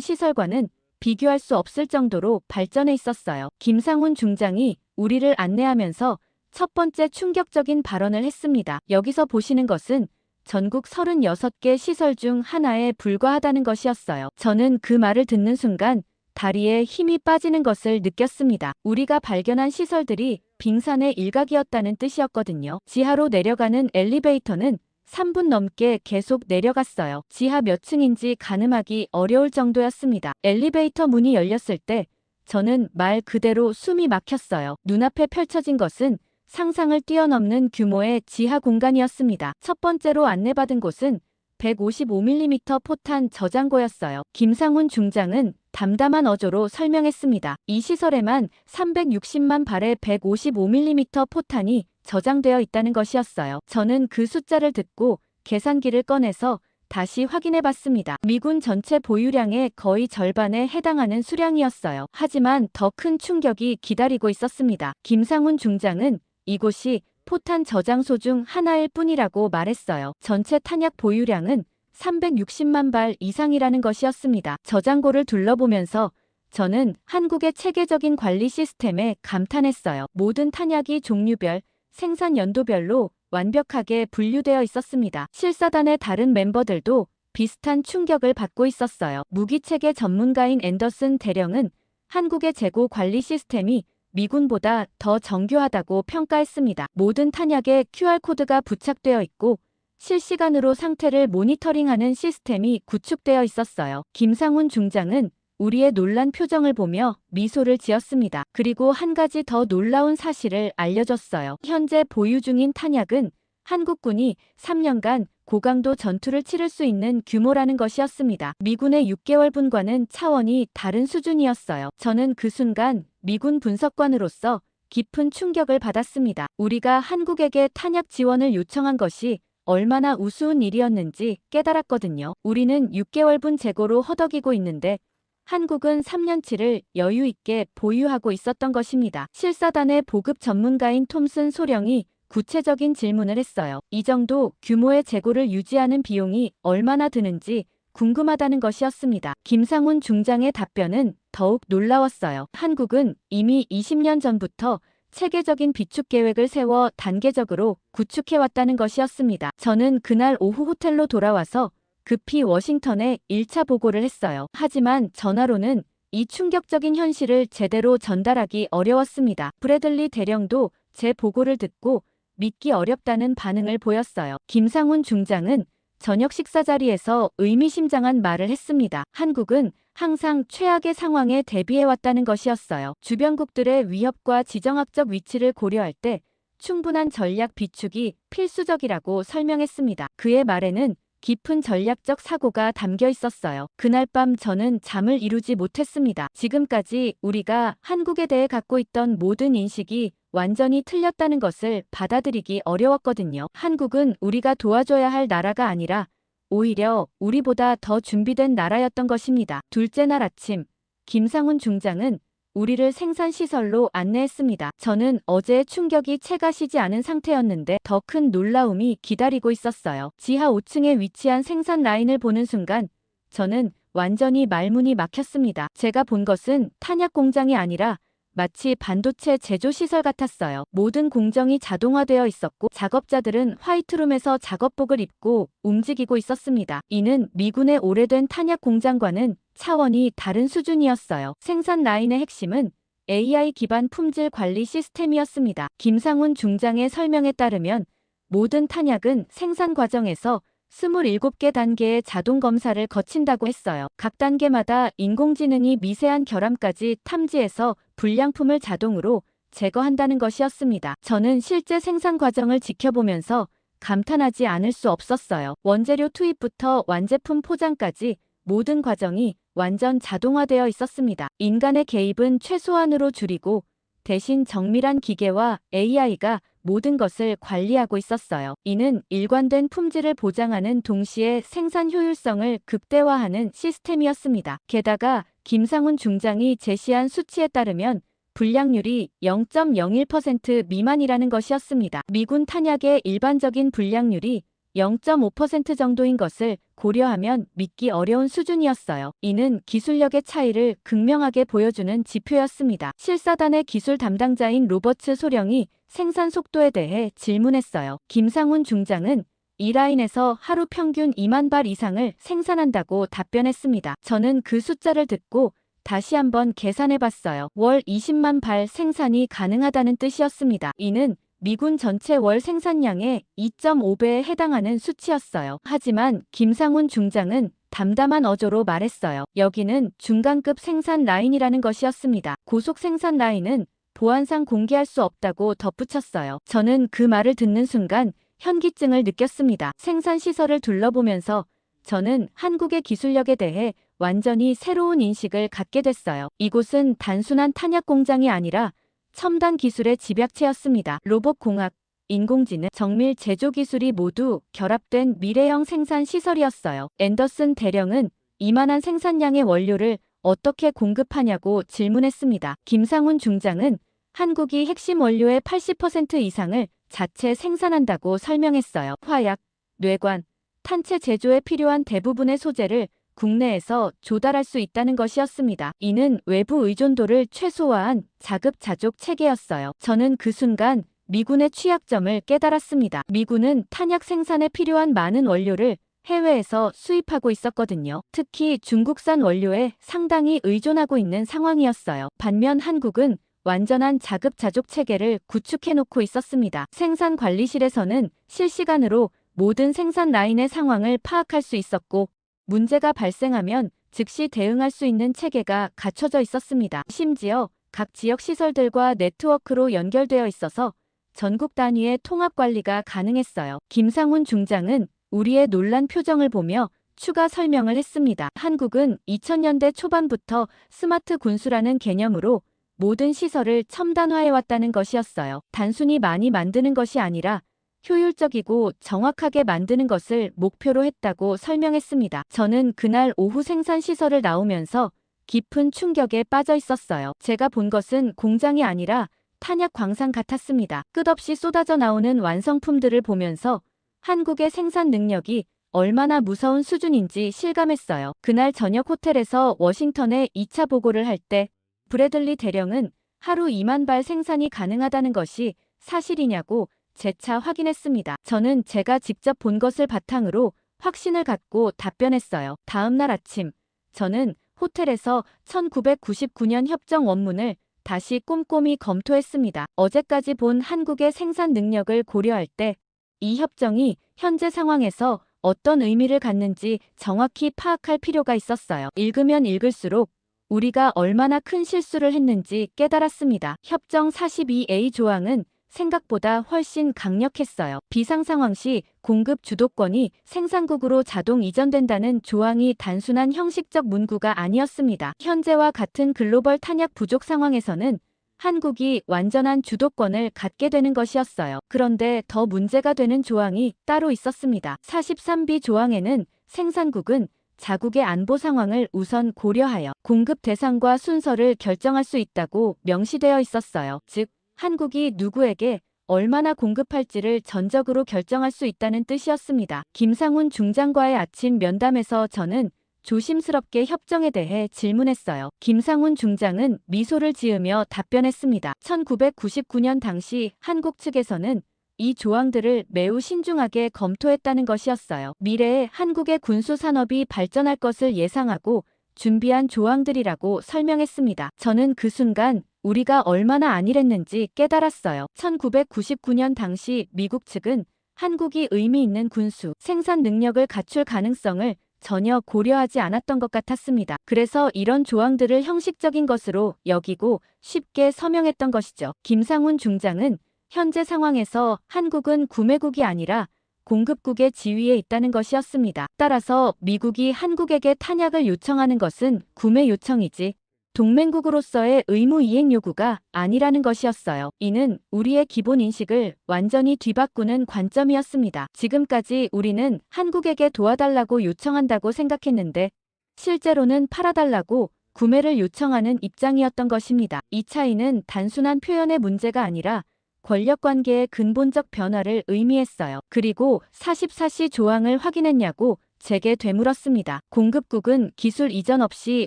[SPEAKER 1] 시설과는 비교할 수 없을 정도로 발전해 있었어요. 김상훈 중장이 우리를 안내하면서 첫 번째 충격적인 발언을 했습니다. 여기서 보시는 것은 전국 36개 시설 중 하나에 불과하다는 것이었어요. 저는 그 말을 듣는 순간 다리에 힘이 빠지는 것을 느꼈습니다. 우리가 발견한 시설들이 빙산의 일각이었다는 뜻이었거든요. 지하로 내려가는 엘리베이터는 3분 넘게 계속 내려갔어요. 지하 몇 층인지 가늠하기 어려울 정도였습니다. 엘리베이터 문이 열렸을 때 저는 말 그대로 숨이 막혔어요. 눈앞에 펼쳐진 것은 상상을 뛰어넘는 규모의 지하 공간이었습니다. 첫 번째로 안내받은 곳은 155mm 포탄 저장고였어요. 김상훈 중장은 담담한 어조로 설명했습니다. 이 시설에만 360만 발의 155mm 포탄이 저장되어 있다는 것이었어요. 저는 그 숫자를 듣고 계산기를 꺼내서 다시 확인해 봤습니다. 미군 전체 보유량의 거의 절반에 해당하는 수량이었어요. 하지만 더 큰 충격이 기다리고 있었습니다. 김상훈 중장은 이곳이 포탄 저장소 중 하나일 뿐이라고 말했어요. 전체 탄약 보유량은 360만 발 이상이라는 것이었습니다. 저장고를 둘러보면서 저는 한국의 체계적인 관리 시스템에 감탄했어요. 모든 탄약이 종류별, 생산 연도별로 완벽하게 분류되어 있었습니다. 실사단의 다른 멤버들도 비슷한 충격을 받고 있었어요. 무기체계 전문가인 앤더슨 대령은 한국의 재고 관리 시스템이 미군보다 더 정교하다고 평가했습니다. 모든 탄약에 QR코드가 부착되어 있고 실시간으로 상태를 모니터링하는 시스템이 구축되어 있었어요. 김상훈 중장은 우리의 놀란 표정을 보며 미소를 지었습니다. 그리고 한 가지 더 놀라운 사실을 알려줬어요. 현재 보유 중인 탄약은 한국군이 3년간 고강도 전투를 치를 수 있는 규모라는 것이었습니다. 미군의 6개월분과는 차원이 다른 수준이었어요. 저는 그 순간 미군 분석관으로서 깊은 충격을 받았습니다. 우리가 한국에게 탄약 지원을 요청한 것이 얼마나 우스운 일이었는지 깨달았거든요. 우리는 6개월분 재고로 허덕이고 있는데 한국은 3년치를 여유 있게 보유하고 있었던 것입니다. 실사단의 보급 전문가인 톰슨 소령이 구체적인 질문을 했어요. 이 정도 규모의 재고를 유지하는 비용이 얼마나 드는지 궁금하다는 것이었습니다. 김상훈 중장의 답변은 더욱 놀라웠어요. 한국은 이미 20년 전부터 체계적인 비축 계획을 세워 단계적으로 구축해왔다는 것이었습니다. 저는 그날 오후 호텔로 돌아와서 급히 워싱턴에 1차 보고를 했어요. 하지만 전화로는 이 충격적인 현실을 제대로 전달하기 어려웠습니다. 브래들리 대령도 제 보고를 듣고 믿기 어렵다는 반응을 보였어요. 김상훈 중장은 저녁 식사 자리에서 의미심장한 말을 했습니다. 한국은 항상 최악의 상황에 대비해왔다는 것이었어요. 주변국들의 위협과 지정학적 위치를 고려할 때 충분한 전략 비축이 필수적이라고 설명했습니다. 그의 말에는 깊은 전략적 사고가 담겨 있었어요. 그날 밤 저는 잠을 이루지 못했습니다. 지금까지 우리가 한국에 대해 갖고 있던 모든 인식이 완전히 틀렸다는 것을 받아들이기 어려웠거든요. 한국은 우리가 도와줘야 할 나라가 아니라 오히려 우리보다 더 준비된 나라였던 것입니다. 둘째 날 아침, 김상훈 중장은 우리를 생산시설로 안내했습니다. 저는 어제의 충격이 채 가시지 않은 상태였는데 더 큰 놀라움이 기다리고 있었어요. 지하 5층에 위치한 생산 라인을 보는 순간 저는 완전히 말문이 막혔습니다. 제가 본 것은 탄약 공장이 아니라 마치 반도체 제조시설 같았어요. 모든 공정이 자동화되어 있었고 작업자들은 화이트룸에서 작업복을 입고 움직이고 있었습니다. 이는 미군의 오래된 탄약 공장과는 차원이 다른 수준이었어요. 생산 라인의 핵심은 AI 기반 품질 관리 시스템이었습니다. 김상훈 중장의 설명에 따르면 모든 탄약은 생산 과정에서 27개 단계의 자동 검사를 거친다고 했어요. 각 단계마다 인공지능이 미세한 결함까지 탐지해서 불량품을 자동으로 제거한다는 것이었습니다. 저는 실제 생산 과정을 지켜보면서 감탄하지 않을 수 없었어요. 원재료 투입부터 완제품 포장까지 모든 과정이 완전 자동화되어 있었습니다. 인간의 개입은 최소한으로 줄이고 대신 정밀한 기계와 AI가 모든 것을 관리하고 있었어요. 이는 일관된 품질을 보장하는 동시에 생산 효율성을 극대화하는 시스템이었습니다. 게다가 김상훈 중장이 제시한 수치에 따르면 불량률이 0.01% 미만이라는 것이었습니다. 미군 탄약의 일반적인 불량률이 0.5% 정도인 것을 고려하면 믿기 어려운 수준이었어요. 이는 기술력의 차이를 극명하게 보여주는 지표였습니다. 실사단의 기술 담당자인 로버츠 소령이 생산 속도에 대해 질문했어요. 김상훈 중장은 이 라인에서 하루 평균 2만 발 이상을 생산한다고 답변했습니다. 저는 그 숫자를 듣고 다시 한번 계산해봤어요. 월 20만 발 생산이 가능하다는 뜻이었습니다. 이는 미군 전체 월 생산량의 2.5배에 해당하는 수치였어요. 하지만 김상훈 중장은 담담한 어조로 말했어요. 여기는 중간급 생산 라인이라는 것이었습니다. 고속 생산 라인은 보안상 공개할 수 없다고 덧붙였어요. 저는 그 말을 듣는 순간 현기증을 느꼈습니다. 생산 시설을 둘러보면서 저는 한국의 기술력에 대해 완전히 새로운 인식을 갖게 됐어요. 이곳은 단순한 탄약 공장이 아니라 첨단 기술의 집약체였습니다. 로봇공학, 인공지능, 정밀 제조 기술이 모두 결합된 미래형 생산 시설이었어요. 앤더슨 대령은 이만한 생산량의 원료를 어떻게 공급하냐고 질문했습니다. 김상훈 중장은 한국이 핵심 원료의 80% 이상을 자체 생산한다고 설명했어요. 화약, 뇌관, 탄체 제조에 필요한 대부분의 소재를 국내에서 조달할 수 있다는 것이었습니다. 이는 외부 의존도를 최소화한 자급자족 체계였어요. 저는 그 순간 미군의 취약점을 깨달았습니다. 미군은 탄약 생산에 필요한 많은 원료를 해외에서 수입하고 있었거든요. 특히 중국산 원료에 상당히 의존하고 있는 상황이었어요. 반면 한국은 완전한 자급자족 체계를 구축해놓고 있었습니다. 생산 관리실에서는 실시간으로 모든 생산 라인의 상황을 파악할 수 있었고 문제가 발생하면 즉시 대응할 수 있는 체계가 갖춰져 있었습니다. 심지어 각 지역 시설들과 네트워크로 연결되어 있어서 전국 단위의 통합 관리가 가능했어요. 김상훈 중장은 우리의 놀란 표정을 보며 추가 설명을 했습니다. 한국은 2000년대 초반부터 스마트 군수라는 개념으로 모든 시설을 첨단화해왔다는 것이었어요. 단순히 많이 만드는 것이 아니라 효율적이고 정확하게 만드는 것을 목표로 했다고 설명했습니다. 저는 그날 오후 생산시설을 나오면서 깊은 충격에 빠져 있었어요. 제가 본 것은 공장이 아니라 탄약 광산 같았습니다. 끝없이 쏟아져 나오는 완성품들을 보면서 한국의 생산 능력이 얼마나 무서운 수준인지 실감했어요. 그날 저녁 호텔에서 워싱턴에 2차 보고를 할 때 브래들리 대령은 하루 2만 발 생산이 가능하다는 것이 사실이냐고 재차 확인했습니다. 저는 제가 직접 본 것을 바탕으로 확신을 갖고 답변했어요. 다음 날 아침, 저는 호텔에서 1999년 협정 원문을 다시 꼼꼼히 검토했습니다. 어제까지 본 한국의 생산 능력을 고려할 때 이 협정이 현재 상황에서 어떤 의미를 갖는지 정확히 파악할 필요가 있었어요. 읽으면 읽을수록 우리가 얼마나 큰 실수를 했는지 깨달았습니다. 협정 42A 조항은 생각보다 훨씬 강력했어요. 비상상황 시 공급 주도권이 생산국으로 자동 이전된다는 조항이 단순한 형식적 문구가 아니었습니다. 현재와 같은 글로벌 탄약 부족 상황에서는 한국이 완전한 주도권을 갖게 되는 것이었어요. 그런데 더 문제가 되는 조항이 따로 있었습니다. 43B 조항에는 생산국은 자국의 안보 상황을 우선 고려하여 공급 대상과 순서를 결정할 수 있다고 명시되어 있었어요. 즉, 한국이 누구에게 얼마나 공급할지를 전적으로 결정할 수 있다는 뜻이었습니다. 김상훈 중장과의 아침 면담에서 저는 조심스럽게 협정에 대해 질문했어요. 김상훈 중장은 미소를 지으며 답변했습니다. 1999년 당시 한국 측에서는 이 조항들을 매우 신중하게 검토했다는 것이었어요. 미래에 한국의 군수 산업이 발전할 것을 예상하고 준비한 조항들이라고 설명했습니다. 저는 그 순간 우리가 얼마나 안일했는지 깨달았어요. 1999년 당시 미국 측은 한국이 의미 있는 군수, 생산 능력을 갖출 가능성을 전혀 고려하지 않았던 것 같았습니다. 그래서 이런 조항들을 형식적인 것으로 여기고 쉽게 서명했던 것이죠. 김상훈 중장은 현재 상황에서 한국은 구매국이 아니라 공급국의 지위에 있다는 것이었습니다. 따라서 미국이 한국에게 탄약을 요청하는 것은 구매 요청이지 동맹국으로서의 의무 이행 요구가 아니라는 것이었어요. 이는 우리의 기본 인식을 완전히 뒤바꾸는 관점이었습니다. 지금까지 우리는 한국에게 도와달라고 요청한다고 생각했는데 실제로는 팔아달라고 구매를 요청하는 입장이었던 것입니다. 이 차이는 단순한 표현의 문제가 아니라 권력관계의 근본적 변화를 의미했어요. 그리고 44시 조항을 확인했냐고 제게 되물었습니다. 공급국은 기술 이전 없이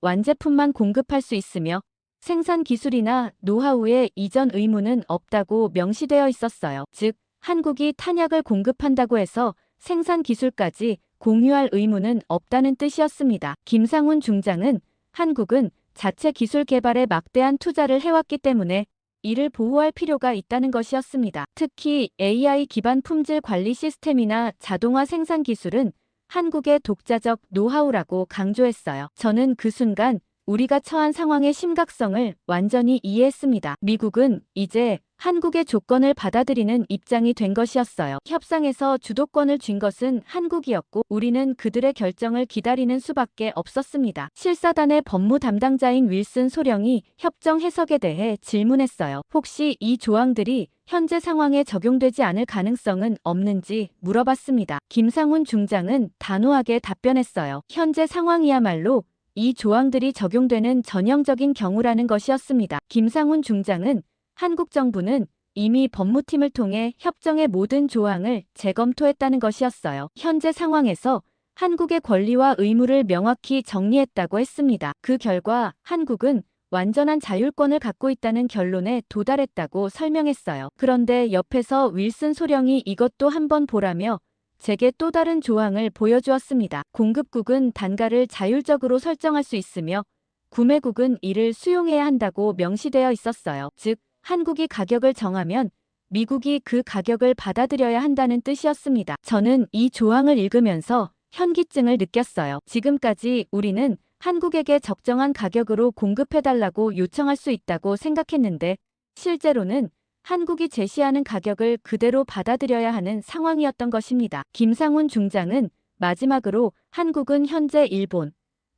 [SPEAKER 1] 완제품만 공급할 수 있으며 생산 기술이나 노하우의 이전 의무는 없다고 명시되어 있었어요. 즉, 한국이 탄약을 공급한다고 해서 생산 기술까지 공유할 의무는 없다는 뜻이었습니다. 김상훈 중장은 한국은 자체 기술 개발에 막대한 투자를 해왔기 때문에 이를 보호할 필요가 있다는 것이었습니다. 특히 AI 기반 품질 관리 시스템이나 자동화 생산 기술은 한국의 독자적 노하우라고 강조했어요. 저는 그 순간 우리가 처한 상황의 심각성을 완전히 이해했습니다. 미국은 이제 한국의 조건을 받아들이는 입장이 된 것이었어요. 협상에서 주도권을 쥔 것은 한국이었고 우리는 그들의 결정을 기다리는 수밖에 없었습니다. 실사단의 법무 담당자인 윌슨 소령이 협정 해석에 대해 질문했어요. 혹시 이 조항들이 현재 상황에 적용되지 않을 가능성은 없는지 물어봤습니다. 김상훈 중장은 단호하게 답변했어요. 현재 상황이야말로 이 조항들이 적용되는 전형적인 경우라는 것이었습니다. 김상훈 중장은 한국 정부는 이미 법무팀을 통해 협정의 모든 조항을 재검토했다는 것이었어요. 현재 상황에서 한국의 권리와 의무를 명확히 정리했다고 했습니다. 그 결과 한국은 완전한 자율권을 갖고 있다는 결론에 도달했다고 설명했어요. 그런데 옆에서 윌슨 소령이 이것도 한번 보라며 제게 또 다른 조항을 보여주었습니다. 공급국은 단가를 자율적으로 설정할 수 있으며 구매국은 이를 수용해야 한다고 명시되어 있었어요. 즉, 한국이 가격을 정하면 미국이 그 가격을 받아들여야 한다는 뜻이었습니다. 저는 이 조항을 읽으면서 현기증을 느꼈어요. 지금까지 우리는 한국에게 적정한 가격으로 공급해달라고 요청할 수 있다고 생각했는데 실제로는 한국이 제시하는 가격을 그대로 받아들여야 하는 상황이었던 것입니다. 김상훈 중장은 마지막으로 한국은 현재 일본,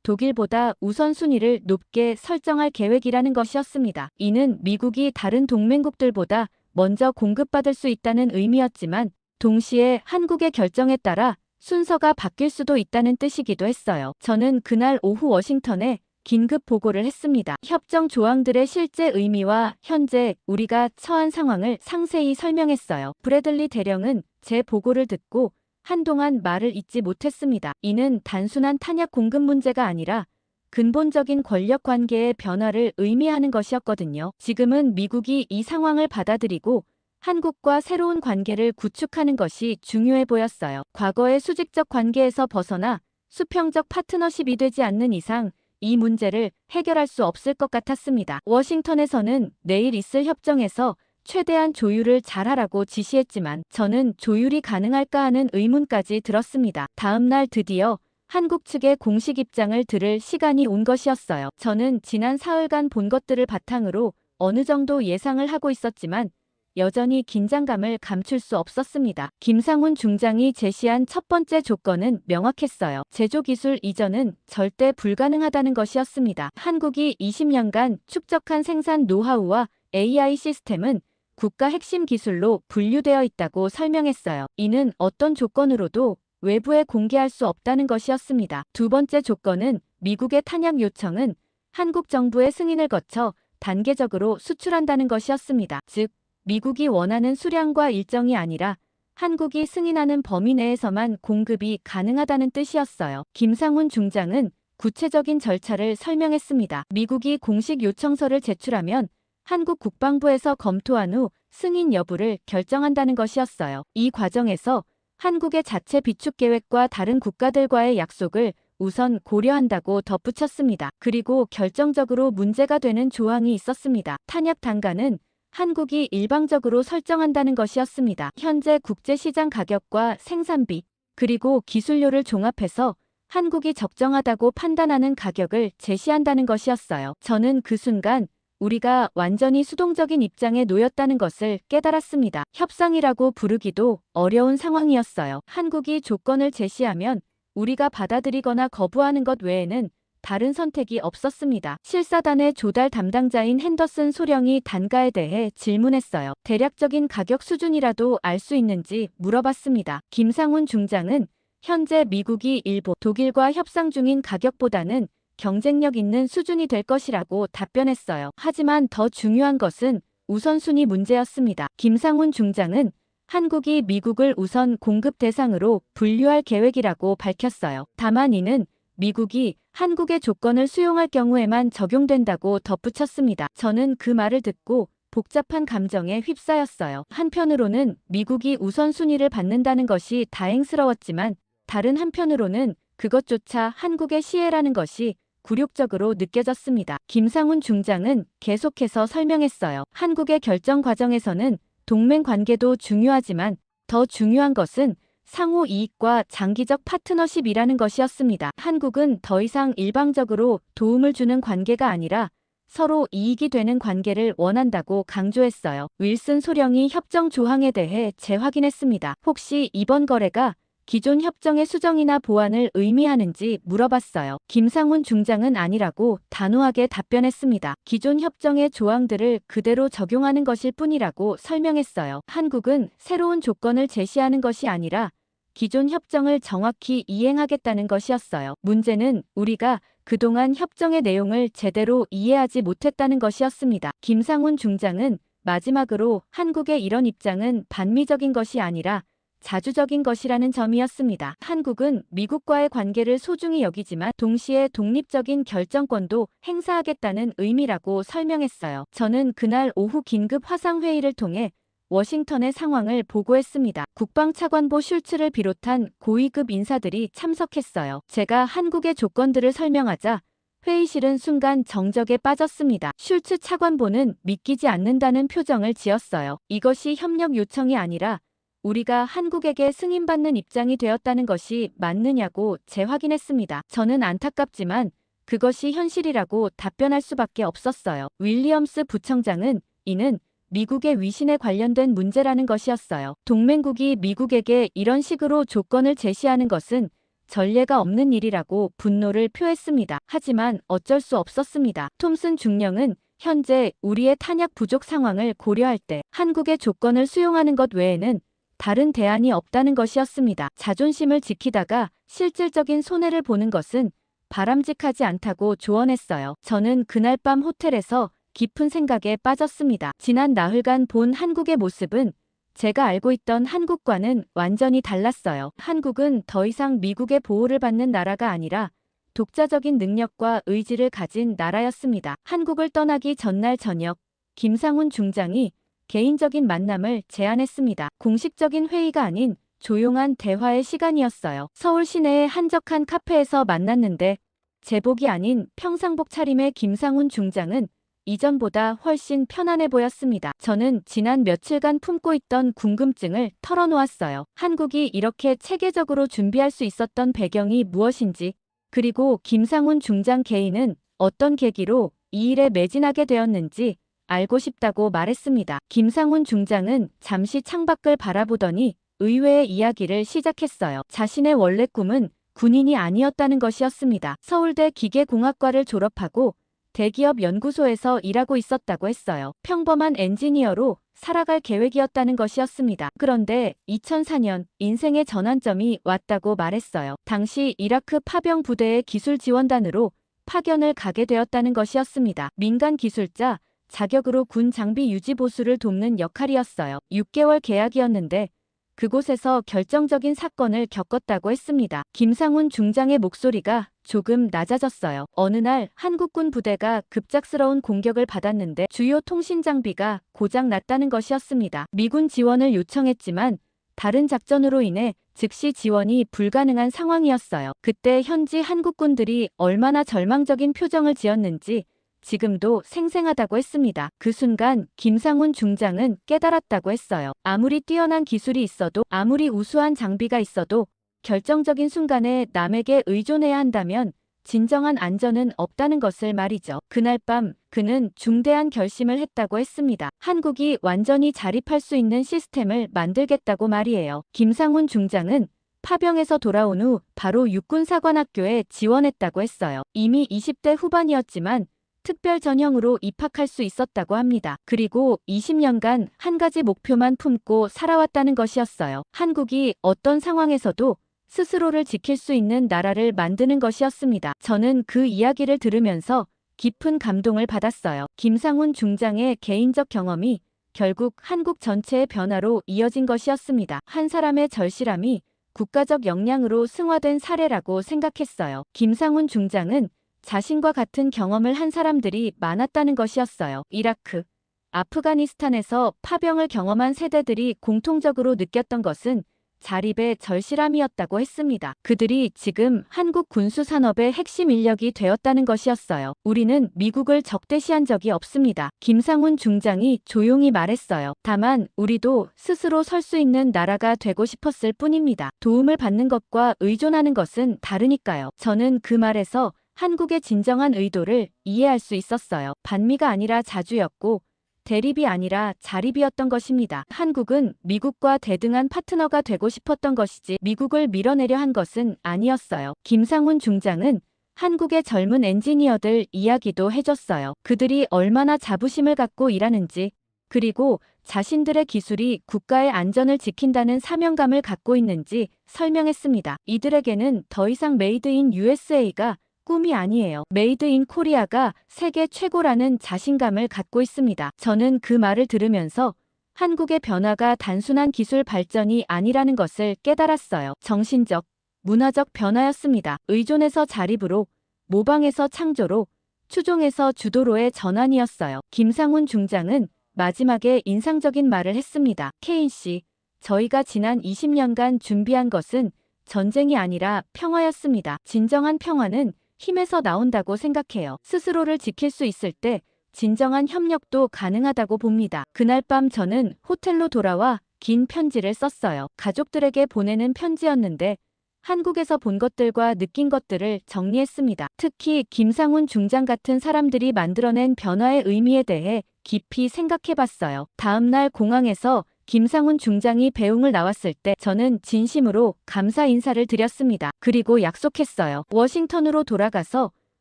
[SPEAKER 1] 독일보다 우선순위를 높게 설정할 계획이라는 것이었습니다. 이는 미국이 다른 동맹국들보다 먼저 공급받을 수 있다는 의미였지만 동시에 한국의 결정에 따라 순서가 바뀔 수도 있다는 뜻이기도 했어요. 저는 그날 오후 워싱턴에 긴급 보고를 했습니다. 협정 조항들의 실제 의미와 현재 우리가 처한 상황을 상세히 설명했어요. 브래들리 대령은 제 보고를 듣고 한동안 말을 잇지 못했습니다. 이는 단순한 탄약 공급 문제가 아니라 근본적인 권력 관계의 변화를 의미하는 것이었거든요. 지금은 미국이 이 상황을 받아들이고 한국과 새로운 관계를 구축하는 것이 중요해 보였어요. 과거의 수직적 관계에서 벗어나 수평적 파트너십이 되지 않는 이상 이 문제를 해결할 수 없을 것 같았습니다. 워싱턴에서는 내일 있을 협정에서 최대한 조율을 잘하라고 지시했지만 저는 조율이 가능할까 하는 의문까지 들었습니다. 다음 날 드디어 한국 측의 공식 입장을 들을 시간이 온 것이었어요. 저는 지난 사흘간 본 것들을 바탕으로 어느 정도 예상을 하고 있었지만 여전히 긴장감을 감출 수 없었습니다. 김상훈 중장이 제시한 첫 번째 조건은 명확했어요. 제조기술 이전은 절대 불가능하다는 것이었습니다. 한국이 20년간 축적한 생산 노하우와 AI 시스템은 국가 핵심 기술로 분류되어 있다고 설명했어요. 이는 어떤 조건으로도 외부에 공개할 수 없다는 것이었습니다. 두 번째 조건은 미국의 탄약 요청은 한국 정부의 승인을 거쳐 단계적으로 수출한다는 것이었습니다. 즉, 미국이 원하는 수량과 일정이 아니라 한국이 승인하는 범위 내에서만 공급이 가능하다는 뜻이었어요. 김상훈 중장은 구체적인 절차를 설명했습니다. 미국이 공식 요청서를 제출하면 한국 국방부에서 검토한 후 승인 여부를 결정한다는 것이었어요. 이 과정에서 한국의 자체 비축 계획과 다른 국가들과의 약속을 우선 고려한다고 덧붙였습니다. 그리고 결정적으로 문제가 되는 조항이 있었습니다. 탄약 단가는 한국이 일방적으로 설정한다는 것이었습니다. 현재 국제시장 가격과 생산비, 그리고 기술료를 종합해서 한국이 적정하다고 판단하는 가격을 제시한다는 것이었어요. 저는 그 순간 우리가 완전히 수동적인 입장에 놓였다는 것을 깨달았습니다. 협상이라고 부르기도 어려운 상황이었어요. 한국이 조건을 제시하면 우리가 받아들이거나 거부하는 것 외에는 다른 선택이 없었습니다. 실사단의 조달 담당자인 핸더슨 소령이 단가에 대해 질문했어요. 대략적인 가격 수준이라도 알 수 있는지 물어봤습니다. 김상훈 중장은 현재 미국이 일본, 독일과 협상 중인 가격보다는 경쟁력 있는 수준이 될 것이라고 답변했어요. 하지만 더 중요한 것은 우선순위 문제였습니다. 김상훈 중장은 한국이 미국을 우선 공급 대상으로 분류할 계획이라고 밝혔어요. 다만 이는 미국이 한국의 조건을 수용할 경우에만 적용된다고 덧붙였습니다. 저는 그 말을 듣고 복잡한 감정에 휩싸였어요. 한편으로는 미국이 우선순위를 받는다는 것이 다행스러웠지만 다른 한편으로는 그것조차 한국의 시혜라는 것이 굴욕적으로 느껴졌습니다. 김상훈 중장은 계속해서 설명했어요. 한국의 결정 과정에서는 동맹 관계도 중요하지만 더 중요한 것은 상호 이익과 장기적 파트너십이라는 것이었습니다. 한국은 더 이상 일방적으로 도움을 주는 관계가 아니라 서로 이익이 되는 관계를 원한다고 강조했어요. 윌슨 소령이 협정 조항에 대해 재확인했습니다. 혹시 이번 거래가 기존 협정의 수정이나 보완을 의미하는지 물어봤어요. 김상훈 중장은 아니라고 단호하게 답변했습니다. 기존 협정의 조항들을 그대로 적용하는 것일 뿐이라고 설명했어요. 한국은 새로운 조건을 제시하는 것이 아니라 기존 협정을 정확히 이행하겠다는 것이었어요. 문제는 우리가 그동안 협정의 내용을 제대로 이해하지 못했다는 것이었습니다. 김상훈 중장은 마지막으로 한국의 이런 입장은 반미적인 것이 아니라 자주적인 것이라는 점이었습니다. 한국은 미국과의 관계를 소중히 여기지만 동시에 독립적인 결정권도 행사하겠다는 의미라고 설명했어요. 저는 그날 오후 긴급 화상회의를 통해 워싱턴의 상황을 보고했습니다. 국방차관보 슐츠를 비롯한 고위급 인사들이 참석했어요. 제가 한국의 조건들을 설명하자 회의실은 순간 정적에 빠졌습니다. 슐츠 차관보는 믿기지 않는다는 표정을 지었어요. 이것이 협력 요청이 아니라 우리가 한국에게 승인받는 입장이 되었다는 것이 맞느냐고 재확인했습니다. 저는 안타깝지만 그것이 현실이라고 답변할 수밖에 없었어요. 윌리엄스 부청장은 이는 미국의 위신에 관련된 문제라는 것이었어요. 동맹국이 미국에게 이런 식으로 조건을 제시하는 것은 전례가 없는 일이라고 분노를 표했습니다. 하지만 어쩔 수 없었습니다. 톰슨 중령은 현재 우리의 탄약 부족 상황을 고려할 때 한국의 조건을 수용하는 것 외에는 다른 대안이 없다는 것이었습니다. 자존심을 지키다가 실질적인 손해를 보는 것은 바람직하지 않다고 조언했어요. 저는 그날 밤 호텔에서 깊은 생각에 빠졌습니다. 지난 나흘간 본 한국의 모습은 제가 알고 있던 한국과는 완전히 달랐어요. 한국은 더 이상 미국의 보호를 받는 나라가 아니라 독자적인 능력과 의지를 가진 나라였습니다. 한국을 떠나기 전날 저녁, 김상훈 중장이 개인적인 만남을 제안했습니다. 공식적인 회의가 아닌 조용한 대화의 시간이었어요. 서울 시내의 한적한 카페에서 만났는데 제복이 아닌 평상복 차림의 김상훈 중장은 이전보다 훨씬 편안해 보였습니다. 저는 지난 며칠간 품고 있던 궁금증을 털어놓았어요. 한국이 이렇게 체계적으로 준비할 수 있었던 배경이 무엇인지, 그리고 김상훈 중장 개인은 어떤 계기로 이 일에 매진하게 되었는지 알고 싶다고 말했습니다. 김상훈 중장은 잠시 창밖을 바라보더니 의외의 이야기를 시작했어요. 자신의 원래 꿈은 군인이 아니었다는 것이었습니다. 서울대 기계공학과를 졸업하고 대기업 연구소에서 일하고 있었다고 했어요. 평범한 엔지니어로 살아갈 계획이었다는 것이었습니다. 그런데 2004년 인생의 전환점이 왔다고 말했어요. 당시 이라크 파병 부대의 기술 지원단으로 파견을 가게 되었다는 것이었습니다. 민간 기술자 자격으로 군 장비 유지 보수를 돕는 역할이었어요. 6개월 계약이었는데 그곳에서 결정적인 사건을 겪었다고 했습니다. 김상훈 중장의 목소리가 조금 낮아졌어요. 어느 날 한국군 부대가 급작스러운 공격을 받았는데 주요 통신 장비가 고장 났다는 것이었습니다. 미군 지원을 요청했지만 다른 작전으로 인해 즉시 지원이 불가능한 상황이었어요. 그때 현지 한국군들이 얼마나 절망적인 표정을 지었는지 지금도 생생하다고 했습니다. 그 순간 김상훈 중장은 깨달았다고 했어요. 아무리 뛰어난 기술이 있어도, 아무리 우수한 장비가 있어도 결정적인 순간에 남에게 의존해야 한다면 진정한 안전은 없다는 것을 말이죠. 그날 밤 그는 중대한 결심을 했다고 했습니다. 한국이 완전히 자립할 수 있는 시스템을 만들겠다고 말이에요. 김상훈 중장은 파병에서 돌아온 후 바로 육군사관학교에 지원했다고 했어요. 이미 20대 후반이었지만 특별 전형으로 입학할 수 있었다고 합니다. 그리고 20년간 한 가지 목표만 품고 살아왔다는 것이었어요. 한국이 어떤 상황에서도 스스로를 지킬 수 있는 나라를 만드는 것이었습니다. 저는 그 이야기를 들으면서 깊은 감동을 받았어요. 김상훈 중장의 개인적 경험이 결국 한국 전체의 변화로 이어진 것이었습니다. 한 사람의 절실함이 국가적 역량으로 승화된 사례라고 생각했어요. 김상훈 중장은 자신과 같은 경험을 한 사람들이 많았다는 것이었어요. 이라크, 아프가니스탄에서 파병을 경험한 세대들이 공통적으로 느꼈던 것은 자립의 절실함이었다고 했습니다. 그들이 지금 한국 군수 산업의 핵심 인력이 되었다는 것이었어요. 우리는 미국을 적대시한 적이 없습니다. 김상훈 중장이 조용히 말했어요. 다만 우리도 스스로 설 수 있는 나라가 되고 싶었을 뿐입니다. 도움을 받는 것과 의존하는 것은 다르니까요. 저는 그 말에서 한국의 진정한 의도를 이해할 수 있었어요. 반미가 아니라 자주였고 대립이 아니라 자립이었던 것입니다. 한국은 미국과 대등한 파트너가 되고 싶었던 것이지 미국을 밀어내려 한 것은 아니었어요. 김상훈 중장은 한국의 젊은 엔지니어들 이야기도 해줬어요. 그들이 얼마나 자부심을 갖고 일하는지, 그리고 자신들의 기술이 국가의 안전을 지킨다는 사명감을 갖고 있는지 설명했습니다. 이들에게는 더 이상 메이드 인 USA가 꿈이 아니에요. 메이드 인 코리아가 세계 최고라는 자신감을 갖고 있습니다. 저는 그 말을 들으면서 한국의 변화가 단순한 기술 발전이 아니라는 것을 깨달았어요. 정신적, 문화적 변화였습니다. 의존에서 자립으로, 모방에서 창조로, 추종에서 주도로의 전환이었어요. 김상훈 중장은 마지막에 인상적인 말을 했습니다. 케인 씨, 저희가 지난 20년간 준비한 것은 전쟁이 아니라 평화였습니다. 진정한 평화는 힘에서 나온다고 생각해요. 스스로를 지킬 수 있을 때 진정한 협력도 가능하다고 봅니다. 그날 밤 저는 호텔로 돌아와 긴 편지를 썼어요. 가족들에게 보내는 편지였는데 한국에서 본 것들과 느낀 것들을 정리했습니다. 특히 김상훈 중장 같은 사람들이 만들어낸 변화의 의미에 대해 깊이 생각해봤어요. 다음날 공항에서 김상훈 중장이 배웅을 나왔을 때 저는 진심으로 감사 인사를 드렸습니다. 그리고 약속했어요. 워싱턴으로 돌아가서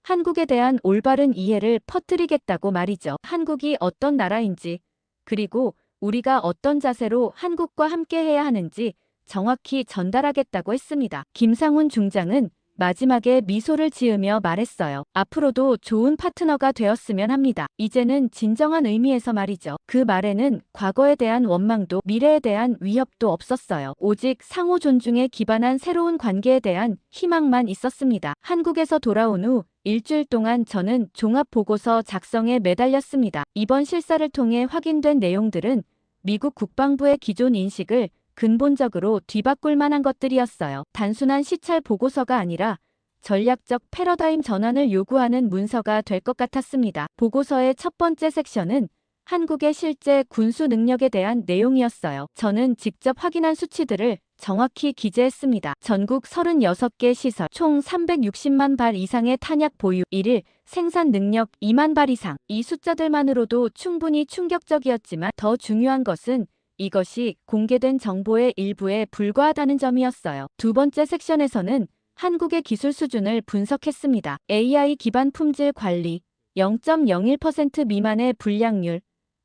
[SPEAKER 1] 한국에 대한 올바른 이해를 퍼뜨리겠다고 말이죠. 한국이 어떤 나라인지, 그리고 우리가 어떤 자세로 한국과 함께 해야 하는지 정확히 전달하겠다고 했습니다. 김상훈 중장은 마지막에 미소를 지으며 말했어요. 앞으로도 좋은 파트너가 되었으면 합니다. 이제는 진정한 의미에서 말이죠. 그 말에는 과거에 대한 원망도 미래에 대한 위협도 없었어요. 오직 상호 존중에 기반한 새로운 관계에 대한 희망만 있었습니다. 한국에서 돌아온 후 일주일 동안 저는 종합보고서 작성에 매달렸습니다. 이번 실사를 통해 확인된 내용들은 미국 국방부의 기존 인식을 근본적으로 뒤바꿀 만한 것들이었어요. 단순한 시찰 보고서가 아니라 전략적 패러다임 전환을 요구하는 문서가 될 것 같았습니다. 보고서의 첫 번째 섹션은 한국의 실제 군수 능력에 대한 내용이었어요. 저는 직접 확인한 수치들을 정확히 기재했습니다. 전국 36개 시설, 총 360만 발 이상의 탄약 보유, 1일 생산 능력 2만 발 이상. 이 숫자들만으로도 충분히 충격적이었지만 더 중요한 것은 이것이 공개된 정보의 일부에 불과하다는 점이었어요. 두 번째 섹션에서는 한국의 기술 수준을 분석했습니다. AI 기반 품질 관리, 0.01% 미만의 불량률,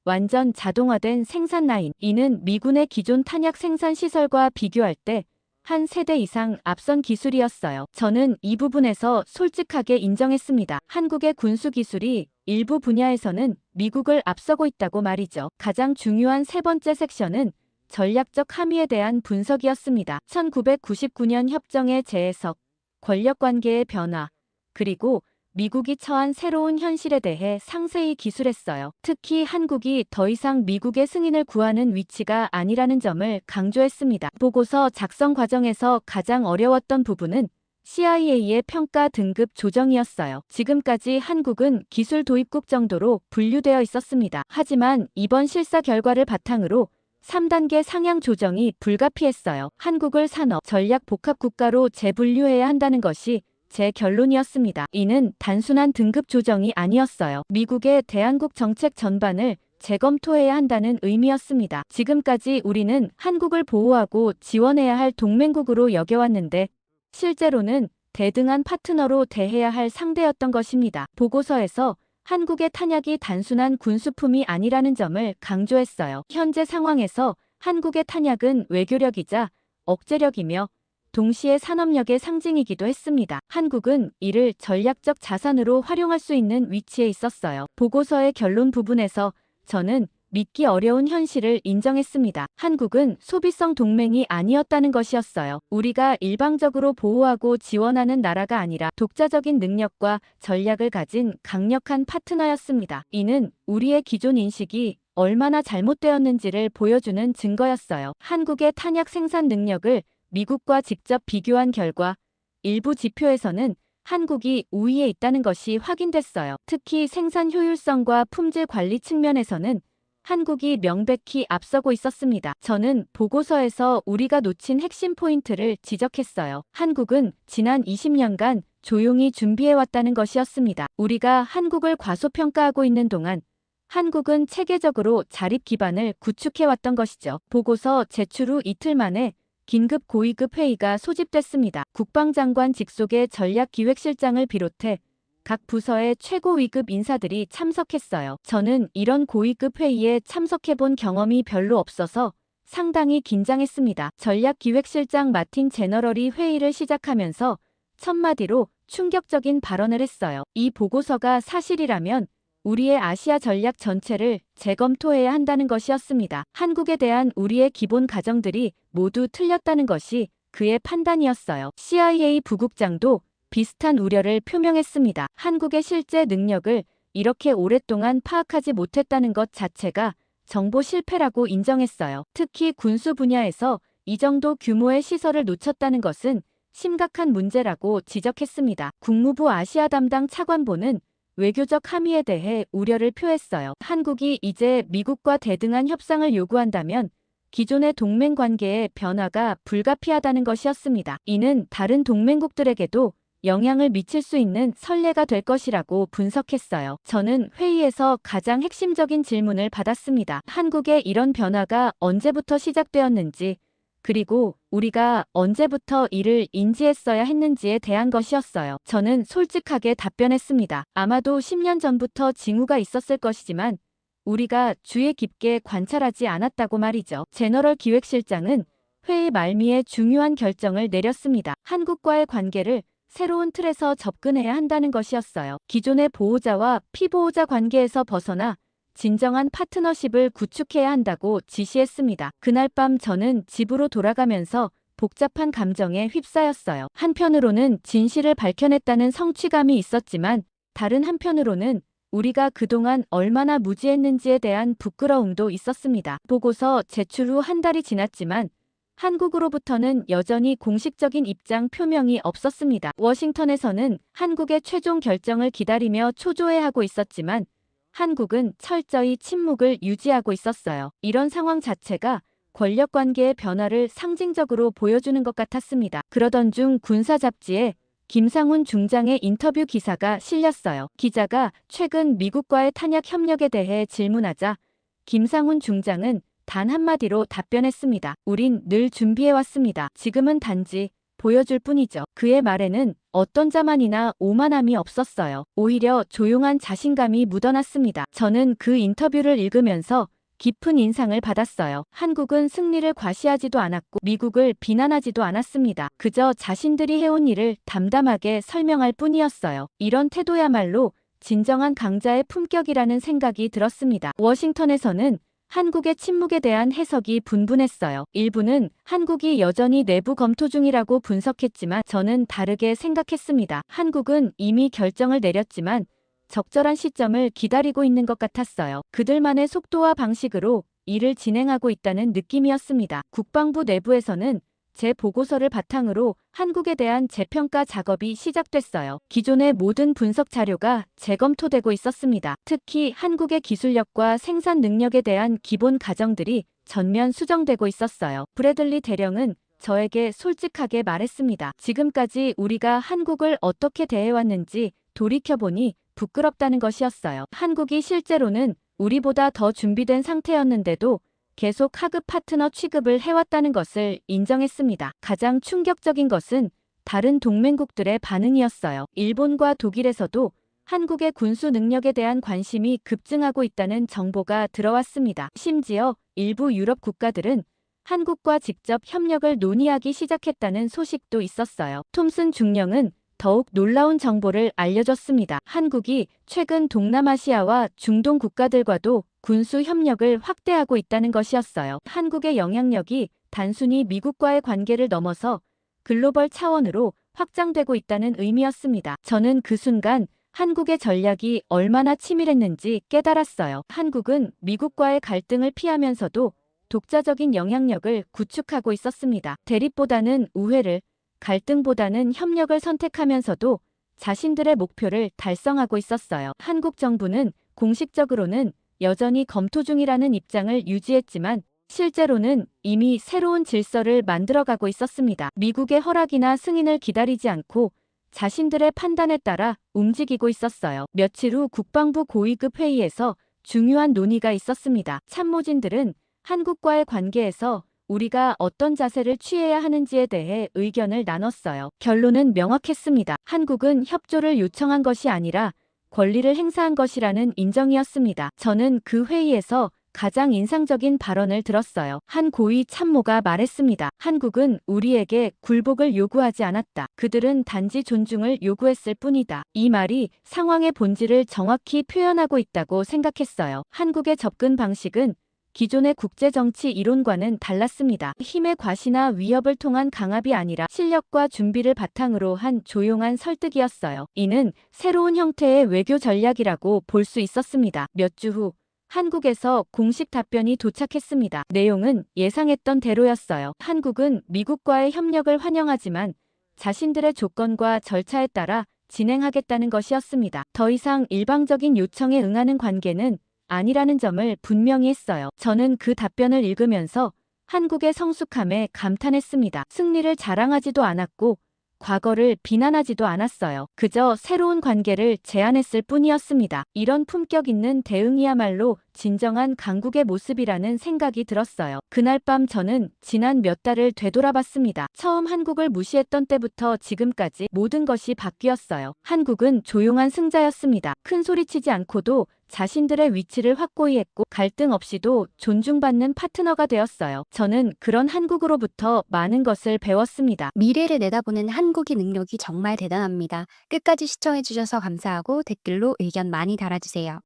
[SPEAKER 1] 완전 자동화된 생산 라인. 이는 미군의 기존 탄약 생산 시설과 비교할 때 한 세대 이상 앞선 기술이었어요. 저는 이 부분에서 솔직하게 인정했습니다. 한국의 군수 기술이 일부 분야에서는 미국을 앞서고 있다고 말이죠. 가장 중요한 세 번째 섹션은 전략적 함의에 대한 분석이었습니다. 1999년 협정의 재해석, 권력관계의 변화, 그리고 미국이 처한 새로운 현실에 대해 상세히 기술했어요. 특히 한국이 더 이상 미국의 승인을 구하는 위치가 아니라는 점을 강조했습니다. 보고서 작성 과정에서 가장 어려웠던 부분은 CIA의 평가 등급 조정이었어요. 지금까지 한국은 기술 도입국 정도로 분류되어 있었습니다. 하지만 이번 실사 결과를 바탕으로 3단계 상향 조정이 불가피했어요. 한국을 산업, 전략 복합 국가로 재분류해야 한다는 것이 제 결론이었습니다. 이는 단순한 등급 조정이 아니었어요. 미국의 대한국 정책 전반을 재검토해야 한다는 의미였습니다. 지금까지 우리는 한국을 보호하고 지원해야 할 동맹국으로 여겨왔는데 실제로는 대등한 파트너로 대해야 할 상대였던 것입니다. 보고서에서 한국의 탄약이 단순한 군수품이 아니라는 점을 강조했어요. 현재 상황에서 한국의 탄약은 외교력이자 억제력이며 동시에 산업력의 상징이기도 했습니다. 한국은 이를 전략적 자산으로 활용할 수 있는 위치에 있었어요. 보고서의 결론 부분에서 저는 믿기 어려운 현실을 인정했습니다. 한국은 소비성 동맹이 아니었다는 것이었어요. 우리가 일방적으로 보호하고 지원하는 나라가 아니라 독자적인 능력과 전략을 가진 강력한 파트너였습니다. 이는 우리의 기존 인식이 얼마나 잘못되었는지를 보여주는 증거였어요. 한국의 탄약 생산 능력을 미국과 직접 비교한 결과 일부 지표에서는 한국이 우위에 있다는 것이 확인됐어요. 특히 생산 효율성과 품질 관리 측면에서는 한국이 명백히 앞서고 있었습니다. 저는 보고서에서 우리가 놓친 핵심 포인트를 지적했어요. 한국은 지난 20년간 조용히 준비해왔다는 것이었습니다. 우리가 한국을 과소평가하고 있는 동안 한국은 체계적으로 자립 기반을 구축해왔던 것이죠. 보고서 제출 후 이틀 만에 긴급 고위급 회의가 소집됐습니다. 국방장관 직속의 전략기획실장을 비롯해 각 부서의 최고 위급 인사들이 참석했어요. 저는 이런 고위급 회의에 참석해본 경험이 별로 없어서 상당히 긴장했습니다. 전략기획실장 마틴 제너럴이 회의를 시작하면서 첫마디로 충격적인 발언을 했어요. 이 보고서가 사실이라면 우리의 아시아 전략 전체를 재검토해야 한다는 것이었습니다. 한국에 대한 우리의 기본 가정들이 모두 틀렸다는 것이 그의 판단이었어요. CIA 부국장도 비슷한 우려를 표명했습니다. 한국의 실제 능력을 이렇게 오랫동안 파악하지 못했다는 것 자체가 정보 실패라고 인정했어요. 특히 군수 분야에서 이 정도 규모의 시설을 놓쳤다는 것은 심각한 문제라고 지적했습니다. 국무부 아시아 담당 차관보는 외교적 함의에 대해 우려를 표했어요. 한국이 이제 미국과 대등한 협상을 요구한다면 기존의 동맹 관계의 변화가 불가피하다는 것이었습니다. 이는 다른 동맹국들에게도 영향을 미칠 수 있는 선례가 될 것이라고 분석했어요. 저는 회의에서 가장 핵심적인 질문을 받았습니다. 한국의 이런 변화가 언제부터 시작되었는지, 그리고 우리가 언제부터 이를 인지했어야 했는지에 대한 것이었어요. 저는 솔직하게 답변했습니다. 아마도 10년 전부터 징후가 있었을 것이지만 우리가 주의 깊게 관찰하지 않았다고 말이죠. 제너럴 기획실장은 회의 말미에 중요한 결정을 내렸습니다. 한국과의 관계를 새로운 틀에서 접근해야 한다는 것이었어요. 기존의 보호자와 피보호자 관계에서 벗어나 진정한 파트너십을 구축해야 한다고 지시했습니다. 그날 밤 저는 집으로 돌아가면서 복잡한 감정에 휩싸였어요. 한편으로는 진실을 밝혀냈다는 성취감이 있었지만 다른 한편으로는 우리가 그동안 얼마나 무지했는지에 대한 부끄러움도 있었습니다. 보고서 제출 후 한 달이 지났지만 한국으로부터는 여전히 공식적인 입장 표명이 없었습니다. 워싱턴에서는 한국의 최종 결정을 기다리며 초조해하고 있었지만 한국은 철저히 침묵을 유지하고 있었어요. 이런 상황 자체가 권력관계의 변화를 상징적으로 보여주는 것 같았습니다. 그러던 중 군사 잡지에 김상훈 중장의 인터뷰 기사가 실렸어요. 기자가 최근 미국과의 탄약 협력에 대해 질문하자 김상훈 중장은 단 한마디로 답변했습니다. 우린 늘 준비해왔습니다. 지금은 단지 보여줄 뿐이죠. 그의 말에는 어떤 자만이나 오만함이 없었어요. 오히려 조용한 자신감이 묻어났습니다. 저는 그 인터뷰를 읽으면서 깊은 인상을 받았어요. 한국은 승리를 과시하지도 않았고 미국을 비난하지도 않았습니다. 그저 자신들이 해온 일을 담담하게 설명할 뿐이었어요. 이런 태도야말로 진정한 강자의 품격이라는 생각이 들었습니다. 워싱턴에서는 한국의 침묵에 대한 해석이 분분했어요. 일부는 한국이 여전히 내부 검토 중이라고 분석했지만 저는 다르게 생각했습니다. 한국은 이미 결정을 내렸지만 적절한 시점을 기다리고 있는 것 같았어요. 그들만의 속도와 방식으로 일을 진행하고 있다는 느낌이었습니다. 국방부 내부에서는 제 보고서를 바탕으로 한국에 대한 재평가 작업이 시작됐어요. 기존의 모든 분석 자료가 재검토되고 있었습니다. 특히 한국의 기술력과 생산 능력에 대한 기본 가정들이 전면 수정되고 있었어요. 브래들리 대령은 저에게 솔직하게 말했습니다. 지금까지 우리가 한국을 어떻게 대해왔는지 돌이켜보니 부끄럽다는 것이었어요. 한국이 실제로는 우리보다 더 준비된 상태였는데도 계속 하급 파트너 취급을 해왔다는 것을 인정했습니다. 가장 충격적인 것은 다른 동맹국들의 반응이었어요. 일본과 독일에서도 한국의 군수 능력에 대한 관심이 급증하고 있다는 정보가 들어왔습니다. 심지어 일부 유럽 국가들은 한국과 직접 협력을 논의하기 시작했다는 소식도 있었어요. 톰슨 중령은 더욱 놀라운 정보를 알려줬습니다. 한국이 최근 동남아시아와 중동 국가들과도 군수 협력을 확대하고 있다는 것이었어요. 한국의 영향력이 단순히 미국과의 관계를 넘어서 글로벌 차원으로 확장되고 있다는 의미였습니다. 저는 그 순간 한국의 전략이 얼마나 치밀했는지 깨달았어요. 한국은 미국과의 갈등을 피하면서도 독자적인 영향력을 구축하고 있었습니다. 대립보다는 우회를, 갈등보다는 협력을 선택하면서도 자신들의 목표를 달성하고 있었어요. 한국 정부는 공식적으로는 여전히 검토 중이라는 입장을 유지했지만 실제로는 이미 새로운 질서를 만들어가고 있었습니다. 미국의 허락이나 승인을 기다리지 않고 자신들의 판단에 따라 움직이고 있었어요. 며칠 후 국방부 고위급 회의에서 중요한 논의가 있었습니다. 참모진들은 한국과의 관계에서 우리가 어떤 자세를 취해야 하는지에 대해 의견을 나눴어요. 결론은 명확했습니다. 한국은 협조를 요청한 것이 아니라 권리를 행사한 것이라는 인정이었습니다. 저는 그 회의에서 가장 인상적인 발언을 들었어요. 한 고위 참모가 말했습니다. 한국은 우리에게 굴복을 요구하지 않았다. 그들은 단지 존중을 요구했을 뿐이다. 이 말이 상황의 본질을 정확히 표현하고 있다고 생각했어요. 한국의 접근 방식은 기존의 국제정치 이론과는 달랐습니다. 힘의 과시나 위협을 통한 강압이 아니라 실력과 준비를 바탕으로 한 조용한 설득이었어요. 이는 새로운 형태의 외교 전략이라고 볼 수 있었습니다. 몇 주 후 한국에서 공식 답변이 도착했습니다. 내용은 예상했던 대로였어요. 한국은 미국과의 협력을 환영하지만 자신들의 조건과 절차에 따라 진행하겠다는 것이었습니다. 더 이상 일방적인 요청에 응하는 관계는 아니라는 점을 분명히 했어요. 저는 그 답변을 읽으면서 한국의 성숙함에 감탄했습니다. 승리를 자랑하지도 않았고 과거를 비난하지도 않았어요. 그저 새로운 관계를 제안했을 뿐이었습니다. 이런 품격 있는 대응이야말로 진정한 강국의 모습이라는 생각이 들었어요. 그날 밤 저는 지난 몇 달을 되돌아봤습니다. 처음 한국을 무시했던 때부터 지금까지 모든 것이 바뀌었어요. 한국은 조용한 승자였습니다. 큰 소리치지 않고도 자신들의 위치를 확고히 했고 갈등 없이도 존중받는 파트너가 되었어요. 저는 그런 한국으로부터 많은 것을 배웠습니다.
[SPEAKER 2] 미래를 내다보는 한국의 능력이 정말 대단합니다. 끝까지 시청해주셔서 감사하고 댓글로 의견 많이 달아주세요.